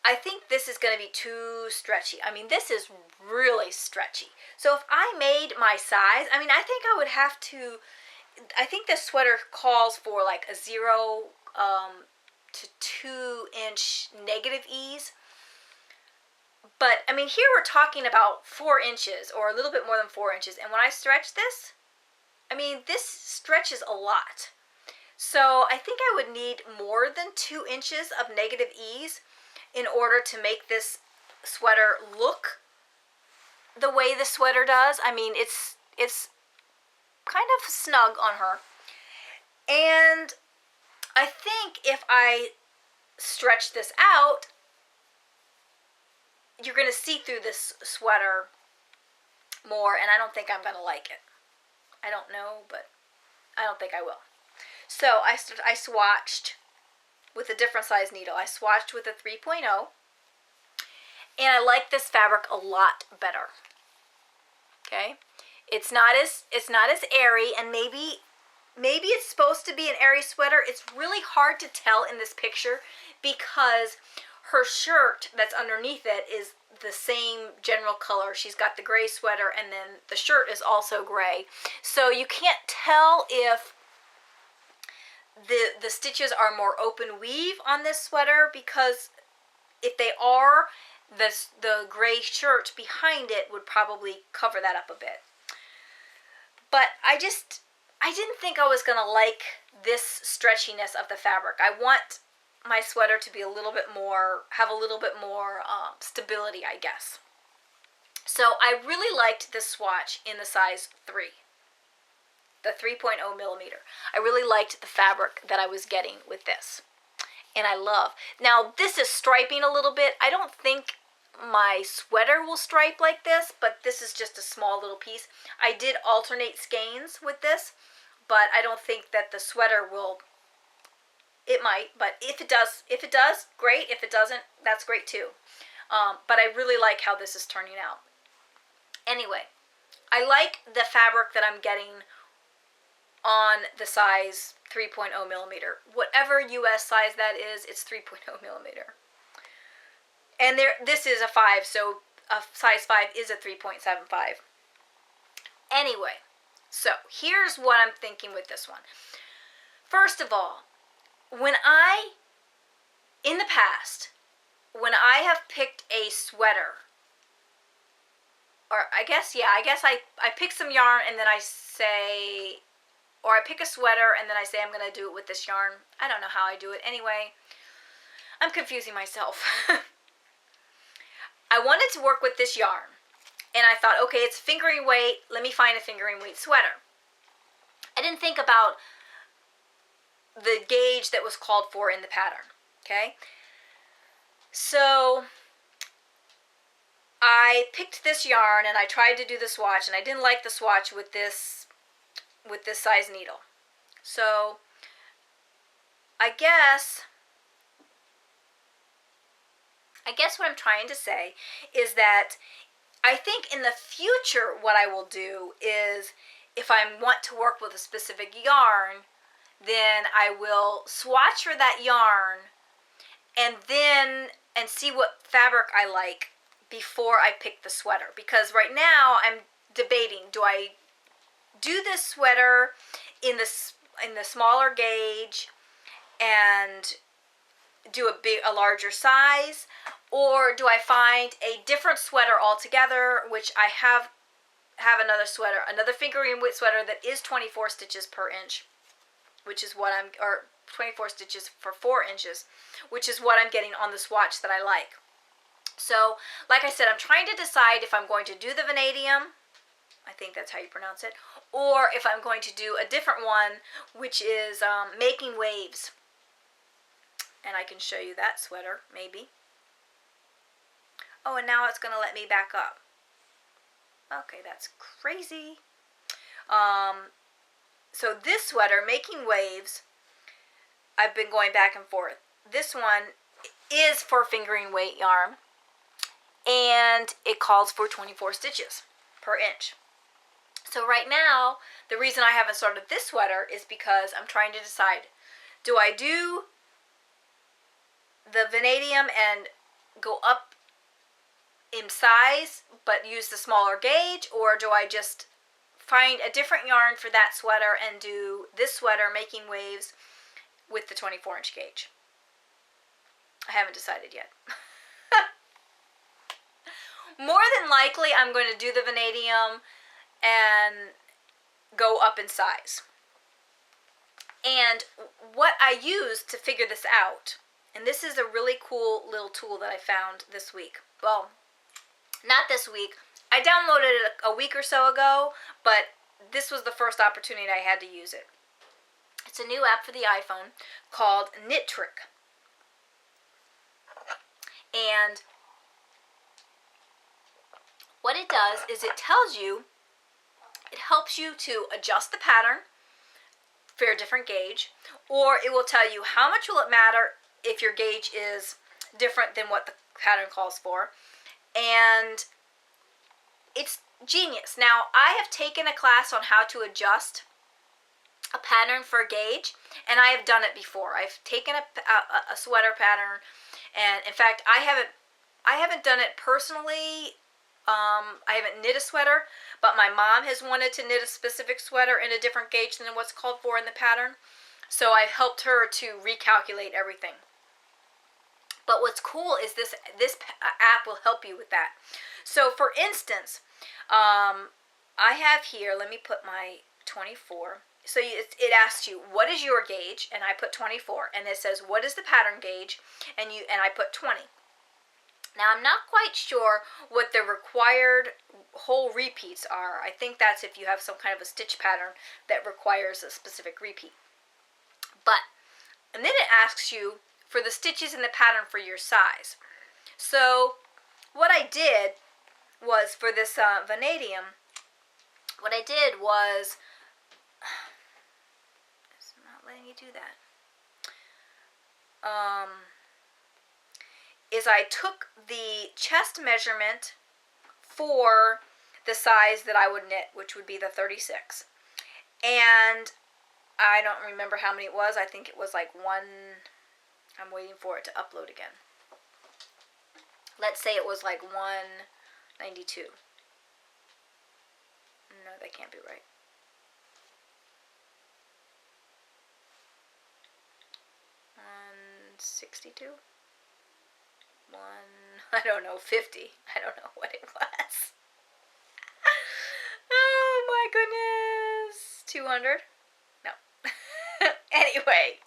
I think this is going to be too stretchy. I mean, this is really stretchy. So if I made my size, I mean, I think I would have to, I think this sweater calls for like a 0 to 2 inch negative ease. But, I mean, here we're talking about 4 inches or a little bit more than 4 inches. And when I stretch this, I mean, this stretches a lot. So I think I would need more than 2 inches of negative ease in order to make this sweater look the way the sweater does. I mean, it's kind of snug on her. And I think if I stretch this out, you're going to see through this sweater more, and I don't think I'm going to like it. I don't know, but I don't think I will. So I swatched with a different size needle. I swatched with a 3.0, and I like this fabric a lot better. Okay, it's not as airy, and maybe it's supposed to be an airy sweater. It's really hard to tell in this picture because her shirt that's underneath it is the same general color. She's got the gray sweater, and then the shirt is also gray. So you can't tell if the stitches are more open weave on this sweater, because if they are, the gray shirt behind it would probably cover that up a bit. But I didn't think I was going to like this stretchiness of the fabric. I want my sweater to be have a little bit more stability, I guess. So I really liked this swatch in the size 3, the 3.0 millimeter. I really liked the fabric that I was getting with this, and I love. Now this is striping a little bit. I don't think my sweater will stripe like this, but this is just a small little piece. I did alternate skeins with this, but I don't think that the sweater will. It might, but if it does, great. If it doesn't, that's great too. But I really like how this is turning out. Anyway, I like the fabric that I'm getting on the size 3.0 millimeter. Whatever US size that is, it's 3.0 millimeter. And this is a 5, so a size 5 is a 3.75. Anyway, so here's what I'm thinking with this one. First of all, in the past, when I have picked a sweater, or I guess I pick some yarn and then I say, or I pick a sweater and then I say I'm going to do it with this yarn. I don't know how I do it. Anyway, I'm confusing myself. I wanted to work with this yarn, and I thought, okay, it's fingering weight. Let me find a fingering weight sweater. I didn't think about the gauge that was called for in the pattern, okay? So I picked this yarn and I tried to do the swatch, and I didn't like the swatch with this size needle. So I guess what I'm trying to say is that I think in the future what I will do is, if I want to work with a specific yarn, then I will swatch for that yarn and see what fabric I like before I pick the sweater. Because right now I'm debating, do I do this sweater in the smaller gauge and do a larger size, or do I find a different sweater altogether, which I have another fingering weight sweater that is 24 stitches per inch, which is what or 24 stitches for 4 inches, which is what I'm getting on the swatch that I like. So, like I said, I'm trying to decide if I'm going to do the vanadium, I think that's how you pronounce it, or if I'm going to do a different one, which is making waves. And I can show you that sweater, maybe. Oh, and now it's going to let me back up. Okay, that's crazy. So this sweater, Making Waves, I've been going back and forth. This one is for fingering weight yarn, and it calls for 24 stitches per inch. So right now, the reason I haven't started this sweater is because I'm trying to decide, do I do the vanadium and go up in size but use the smaller gauge, or do I just find a different yarn for that sweater and do this sweater making waves with the 24-inch gauge? I haven't decided yet. More than likely, I'm going to do the vanadium and go up in size. And what I used to figure this out, and this is a really cool little tool that I found this week. Well, not this week. I downloaded it a week or so ago, but this was the first opportunity I had to use it. It's a new app for the iPhone called Knit-topia. And what it does is it tells you, it helps you to adjust the pattern for a different gauge, or it will tell you how much will it matter if your gauge is different than what the pattern calls for. And it's genius. Now, I have taken a class on how to adjust a pattern for a gauge, and I have done it before. I've taken a sweater pattern, and in fact, I haven't done it personally. I haven't knit a sweater, but my mom has wanted to knit a specific sweater in a different gauge than what's called for in the pattern. So I've helped her to recalculate everything. But what's cool is this app will help you with that. So for instance, I have here, let me put my 24. So it asks you, what is your gauge? And I put 24. And it says, what is the pattern gauge? And I put 20. Now, I'm not quite sure what the required whole repeats are. I think that's if you have some kind of a stitch pattern that requires a specific repeat. And then it asks you for the stitches in the pattern for your size. So what I did was, for this vanadium, what I did was, it's not letting you do that, is I took the chest measurement for the size that I would knit, which would be the 36. And I don't remember how many it was. I think it was like one. I'm waiting for it to upload again. Let's say it was like 192. No, that can't be right. One 62? I don't know, 50. I don't know what it was. Oh my goodness. 200? No. Anyway,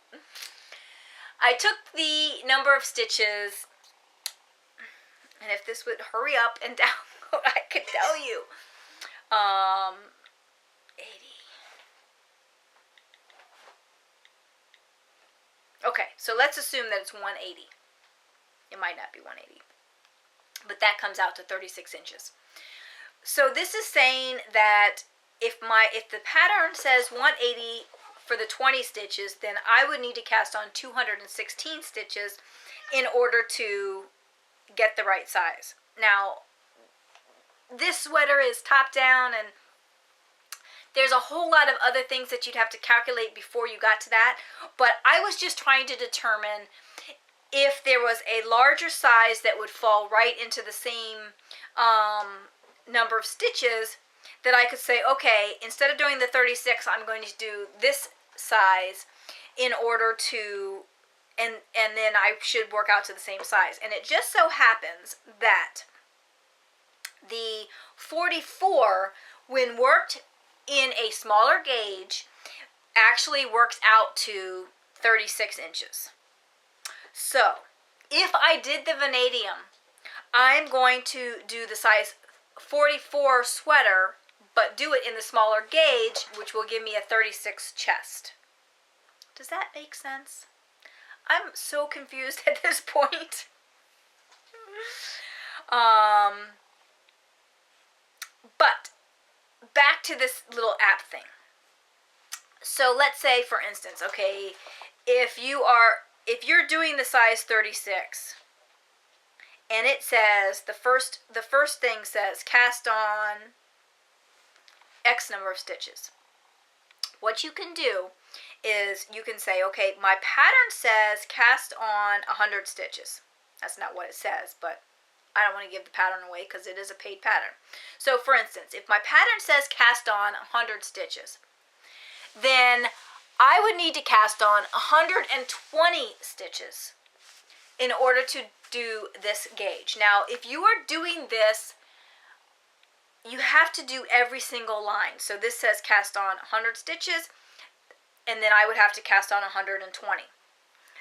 I took the number of stitches, and if this would hurry up and download, I could tell you. 80. Okay, so let's assume that it's 180. It might not be 180, but that comes out to 36 inches. So this is saying that if the pattern says 180 for the 20 stitches, then I would need to cast on 216 stitches in order to get the right size. Now, this sweater is top down, and there's a whole lot of other things that you'd have to calculate before you got to that, but I was just trying to determine if there was a larger size that would fall right into the same number of stitches, that I could say, okay, instead of doing the 36, I'm going to do this size in order to, and then I should work out to the same size. And it just so happens that the 44, when worked in a smaller gauge, actually works out to 36 inches. So, if I did the vanadium, I'm going to do the size 44 sweater, but do it in the smaller gauge, which will give me a 36 chest. Does that make sense? I'm so confused at this point. But back to this little app thing. So let's say, for instance, okay, if you're doing the size 36, and it says the first thing says cast on X number of stitches. What you can do is you can say, okay, my pattern says cast on 100 stitches. That's not what it says, but I don't want to give the pattern away because it is a paid pattern. So for instance, if my pattern says cast on 100 stitches, then I would need to cast on 120 stitches in order to do this gauge. Now, if you are doing this, you have to do every single line. So this says cast on 100 stitches, and then I would have to cast on 120.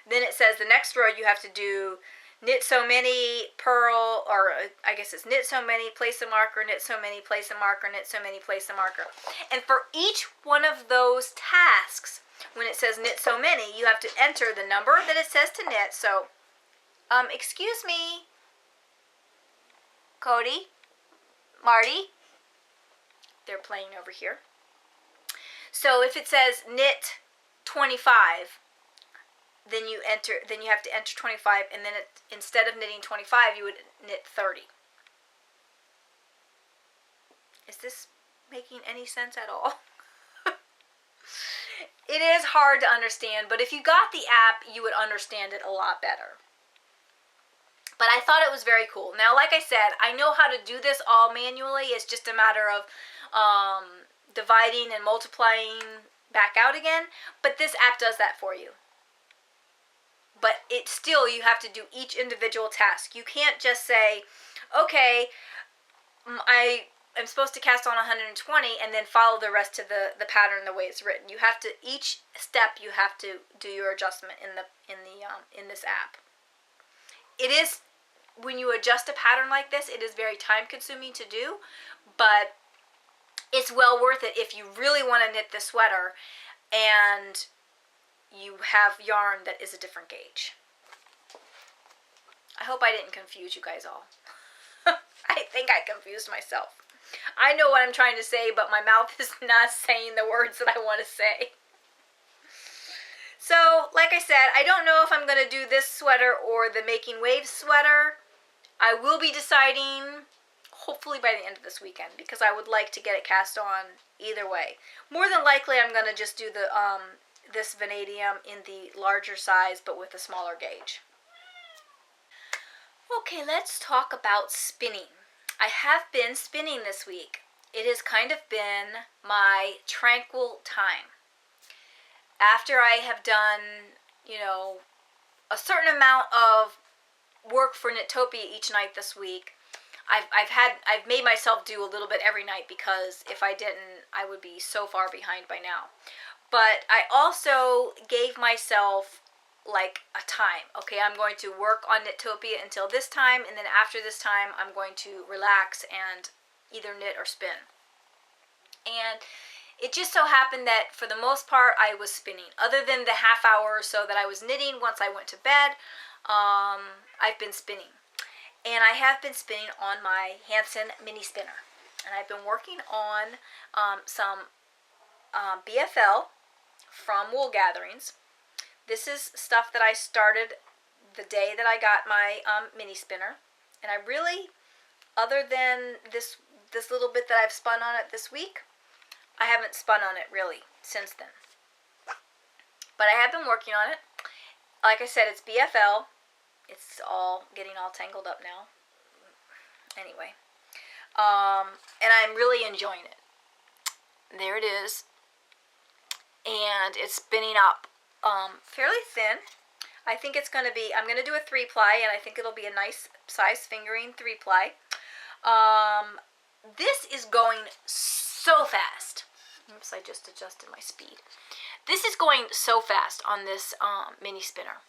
Then it says the next row you have to do knit so many, purl, or I guess it's knit so many, place a marker, knit so many, place a marker, knit so many, place a marker. And for each one of those tasks, when it says knit so many, you have to enter the number that it says to knit. So, excuse me, Cody, Marty, they're playing over here. So if it says knit 25, then you have to enter 25, and then instead of knitting 25, you would knit 30. Is this making any sense at all? It is hard to understand, but if you got the app, you would understand it a lot better. But I thought it was very cool. Now, like I said, I know how to do this all manually. It's just a matter of dividing and multiplying back out again, but this app does that for you. But it's still, you have to do each individual task. You can't just say, okay, I am supposed to cast on 120 and then follow the rest of the pattern the way it's written. You have to, each step you have to do your adjustment in this app. It is, when you adjust a pattern like this, it is very time consuming to do, but it's well worth it if you really want to knit this sweater and you have yarn that is a different gauge. I hope I didn't confuse you guys all. I think I confused myself. I know what I'm trying to say, but my mouth is not saying the words that I want to say. So, like I said, I don't know if I'm going to do this sweater or the Making Waves sweater. I will be deciding hopefully by the end of this weekend, because I would like to get it cast on either way. More than likely, I'm going to just do the this vanadium in the larger size, but with a smaller gauge. Okay, let's talk about spinning. I have been spinning this week. It has kind of been my tranquil time. After I have done, a certain amount of work for Knit-topia each night this week, I've made myself do a little bit every night, because if I didn't, I would be so far behind by now. But I also gave myself like a time. Okay, I'm going to work on Knit-topia until this time, and then after this time, I'm going to relax and either knit or spin. And it just so happened that for the most part, I was spinning. Other than the half hour or so that I was knitting once I went to bed, I've been spinning. And I have been spinning on my Hansen mini spinner. And I've been working on some BFL from Wool Gatherings. This is stuff that I started the day that I got my mini spinner. And I really, other than this little bit that I've spun on it this week, I haven't spun on it really since then. But I have been working on it. Like I said, it's BFL. It's all getting all tangled up now. Anyway. And I'm really enjoying it. There it is. And it's spinning up fairly thin. I think it's going to be, I'm going to do a 3-ply, and I think it'll be a nice size fingering 3-ply. This is going so fast. Oops, I just adjusted my speed. This is going so fast on this mini spinner.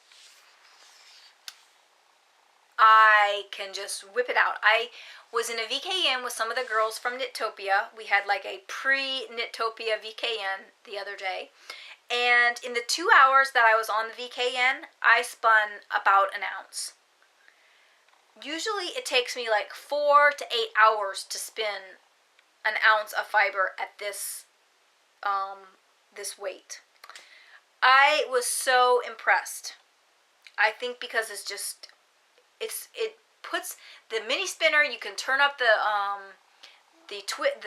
I can just whip it out. I was in a VKN with some of the girls from Knit-topia. We had like a pre-Knit-topia VKN the other day. And in the 2 hours that I was on the VKN, I spun about an ounce. Usually it takes me like 4 to 8 hours to spin an ounce of fiber at this this weight. I was so impressed. I think because it's just, it puts the mini spinner, you can turn up the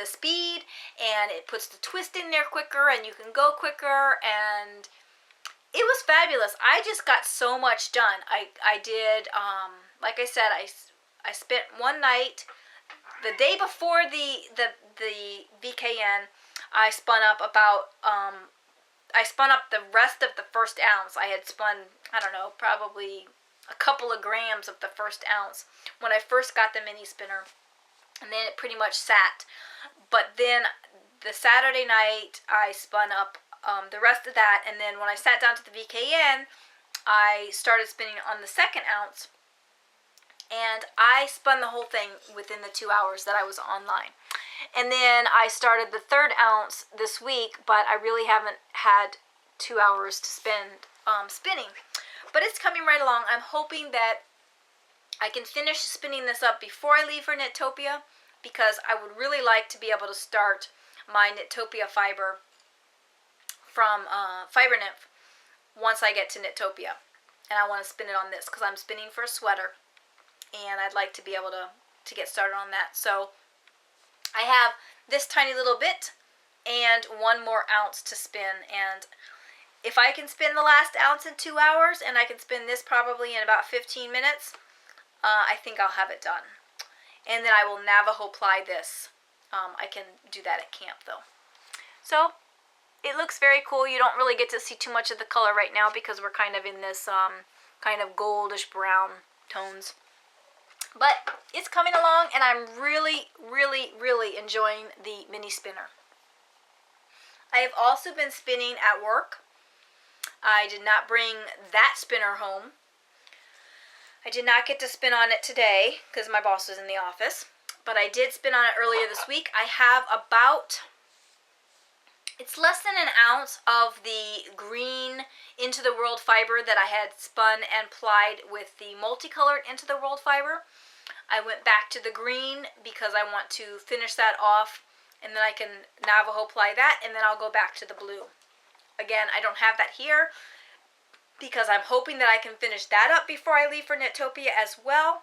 speed, and it puts the twist in there quicker, and you can go quicker, and it was fabulous. I just got so much done. I did, like I said, I spent one night, the day before the VKN, I spun up the rest of the first ounce. I had spun, I don't know, probably a couple of grams of the first ounce when I first got the mini spinner, and then it pretty much sat. But then the Saturday night, I spun up the rest of that, and then when I sat down to the VKN, I started spinning on the second ounce, and I spun the whole thing within the 2 hours that I was online. And then I started the third ounce this week, but I really haven't had 2 hours to spend spinning. But it's coming right along. I'm hoping that I can finish spinning this up before I leave for Knit-topia, because I would really like to be able to start my Knit-topia fiber from Fiber Nymph once I get to Knit-topia. And I want to spin it on this because I'm spinning for a sweater, and I'd like to be able to get started on that. So I have this tiny little bit and one more ounce to spin, and if I can spin the last ounce in 2 hours, and I can spin this probably in about 15 minutes, I think I'll have it done. And then I will Navajo ply this. I can do that at camp though. So it looks very cool. You don't really get to see too much of the color right now because we're kind of in this kind of goldish brown tones. But it's coming along, and I'm really, really, really enjoying the mini spinner. I have also been spinning at work. I did not bring that spinner home. I did not get to spin on it today because my boss was in the office, but I did spin on it earlier this week. I have about, it's less than an ounce of the green Into the World fiber that I had spun and plied with the multicolored Into the World fiber. I went back to the green because I want to finish that off, and then I can Navajo ply that, and then I'll go back to the blue. Again, I don't have that here because I'm hoping that I can finish that up before I leave for Knit-topia as well.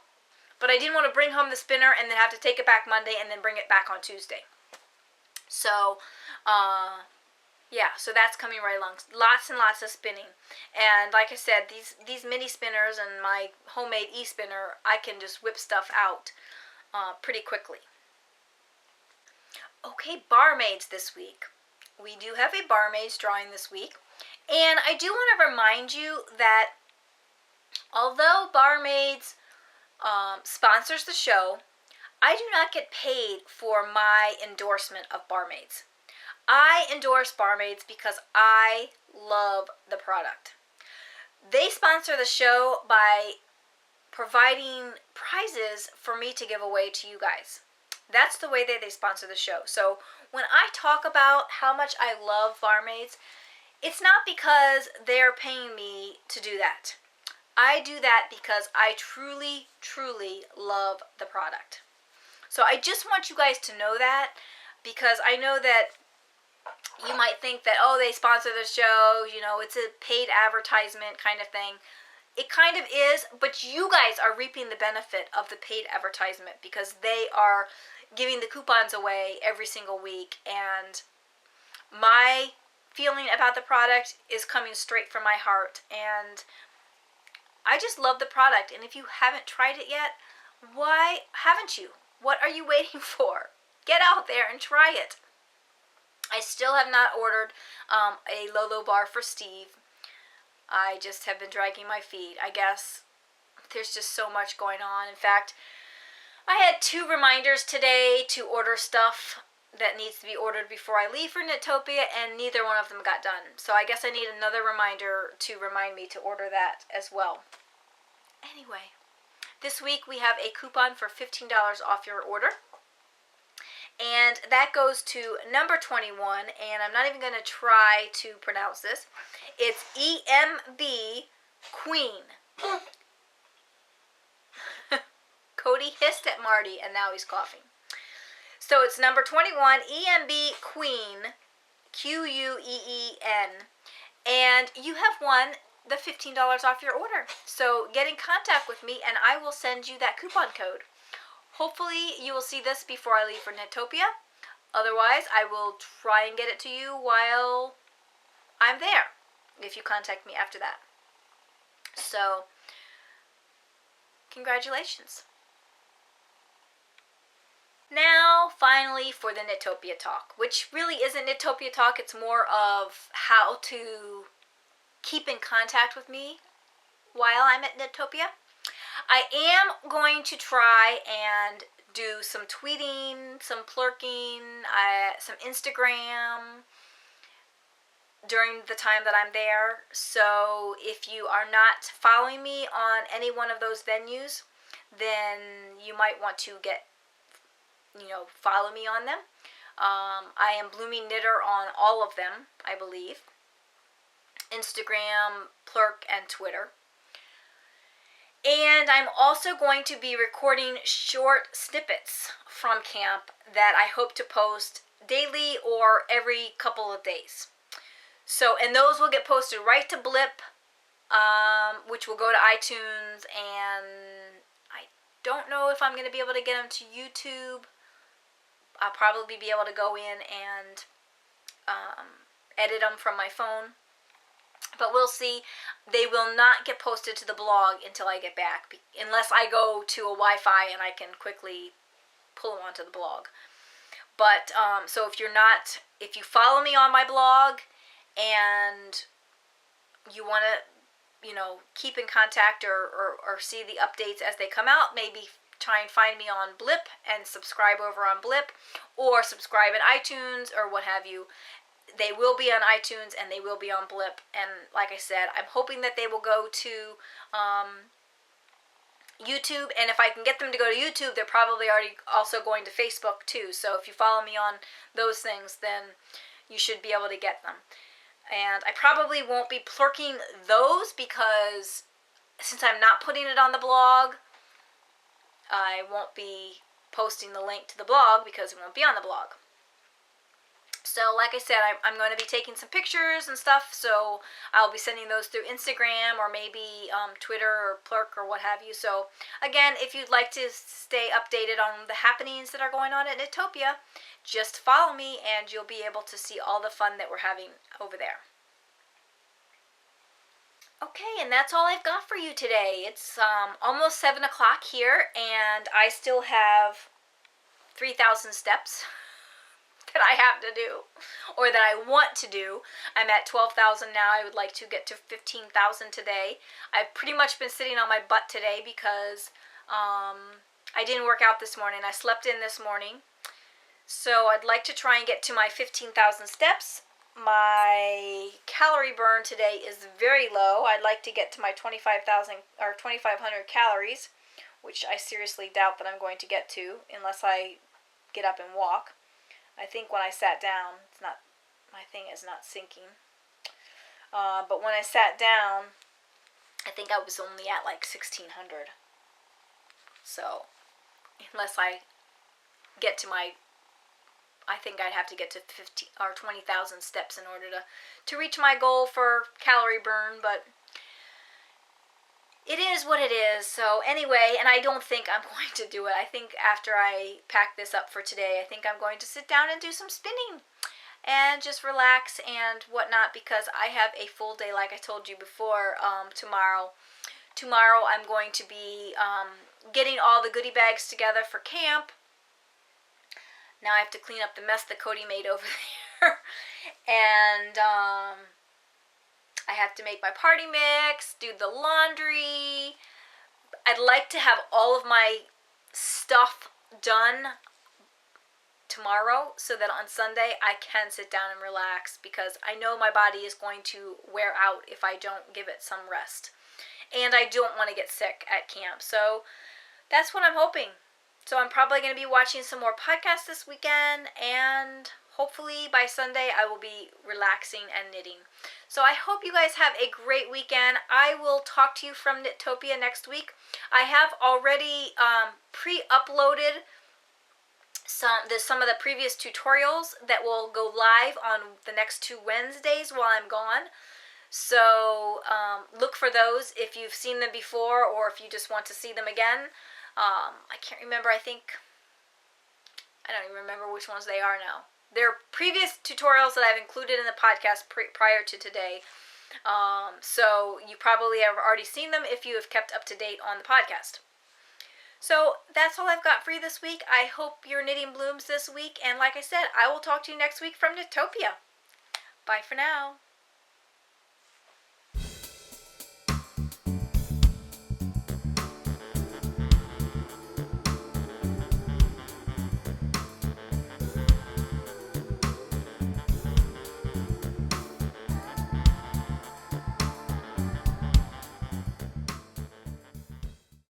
But I didn't want to bring home the spinner and then have to take it back Monday and then bring it back on Tuesday. So, yeah, so that's coming right along. Lots and lots of spinning. And like I said, these mini spinners and my homemade e-spinner, I can just whip stuff out pretty quickly. Okay, barmaids this week. We do have a barmaids drawing this week. And I do want to remind you that although barmaids sponsors the show, I do not get paid for my endorsement of barmaids. I endorse barmaids because I love the product. They sponsor the show by providing prizes for me to give away to you guys. That's the way that they sponsor the show. So when I talk about how much I love barmaids, it's not because they're paying me to do that. I do that because I truly, truly love the product. So I just want you guys to know that, because I know that you might think that, oh, they sponsor the show, you know, it's a paid advertisement kind of thing. It kind of is, but you guys are reaping the benefit of the paid advertisement because they are giving the coupons away every single week, and my feeling about the product is coming straight from my heart, and I just love the product. And if you haven't tried it yet, why haven't you? What are you waiting for? Get out there and try it. I still have not ordered a Lolo bar for Steve. I just have been dragging my feet. I guess there's just so much going on. In fact, I had 2 reminders today to order stuff that needs to be ordered before I leave for Knit-topia, and neither one of them got done. So I guess I need another reminder to remind me to order that as well. Anyway, this week we have a coupon for $15 off your order. And that goes to number 21, and I'm not even going to try to pronounce this. It's EMB Queen. Cody hissed at Marty, and now he's coughing. So it's number 21, EMB Queen, Queen, and you have won the $15 off your order. So get in contact with me, and I will send you that coupon code. Hopefully you will see this before I leave for Knit-topia. Otherwise, I will try and get it to you while I'm there. if you contact me after that. So, congratulations. Now, finally, for the Knit-topia talk, which really isn't Knit-topia talk. It's more of how to keep in contact with me while I'm at Knit-topia. I am going to try and do some tweeting, some plurking, some Instagram during the time that I'm there. So if you are not following me on any one of those venues, then you might want to follow me on them. I am Bloomingknitter on all of them, I believe. Instagram, Plurk, and Twitter. And I'm also going to be recording short snippets from camp that I hope to post daily or every couple of days. So, and those will get posted right to Blip, which will go to iTunes, and I don't know if I'm going to be able to get them to YouTube. I'll probably be able to go in and edit them from my phone. But we'll see. They will not get posted to the blog until I get back, unless I go to a Wi-Fi and I can quickly pull them onto the blog. But, so if you follow me on my blog and you want to, keep in contact or see the updates as they come out, maybe try and find me on Blip and subscribe over on Blip, or subscribe in iTunes or what have you. They will be on iTunes and they will be on Blip. And like I said, I'm hoping that they will go to YouTube. And if I can get them to go to YouTube, they're probably already also going to Facebook too. So if you follow me on those things, then you should be able to get them. And I probably won't be plurking those because since I'm not putting it on the blog, I won't be posting the link to the blog because it won't be on the blog. So, like I said, I'm going to be taking some pictures and stuff, so I'll be sending those through Instagram or maybe Twitter or Plurk or what have you. So, again, if you'd like to stay updated on the happenings that are going on at Knit-topia, just follow me and you'll be able to see all the fun that we're having over there. Okay, and that's all I've got for you today. It's almost 7 o'clock here, and I still have 3,000 steps that I have to do, or that I want to do. I'm at 12,000 now. I would like to get to 15,000 today. I've pretty much been sitting on my butt today because I didn't work out this morning. I slept in this morning. So I'd like to try and get to my 15,000 steps. My calorie burn today is very low. I'd like to get to my 25,000 or 2,500 calories, which I seriously doubt that I'm going to get to unless I get up and walk. I think when I sat down, my thing is not syncing. But when I sat down, I think I was only at like 1,600. So, unless I get to I think I'd have to get to 15 or 20,000 steps in order to reach my goal for calorie burn, but it is what it is. So anyway, and I don't think I'm going to do it. I think after I pack this up for today, I think I'm going to sit down and do some spinning and just relax and whatnot, because I have a full day, like I told you before, tomorrow. Tomorrow I'm going to be getting all the goodie bags together for camp. Now I have to clean up the mess that Cody made over there. And I have to make my party mix, do the laundry. I'd like to have all of my stuff done tomorrow so that on Sunday I can sit down and relax, because I know my body is going to wear out if I don't give it some rest. And I don't want to get sick at camp. So that's what I'm hoping. So I'm probably going to be watching some more podcasts this weekend, and hopefully by Sunday I will be relaxing and knitting. So I hope you guys have a great weekend. I will talk to you from Knit-topia next week. I have already pre-uploaded some of the previous tutorials that will go live on the next 2 Wednesdays while I'm gone. So look for those if you've seen them before or if you just want to see them again. I can't remember, I don't even remember which ones they are now. They're previous tutorials that I've included in the podcast prior to today. So you probably have already seen them if you have kept up to date on the podcast. So that's all I've got for you this week. I hope your knitting blooms this week. And like I said, I will talk to you next week from Knit-topia. Bye for now.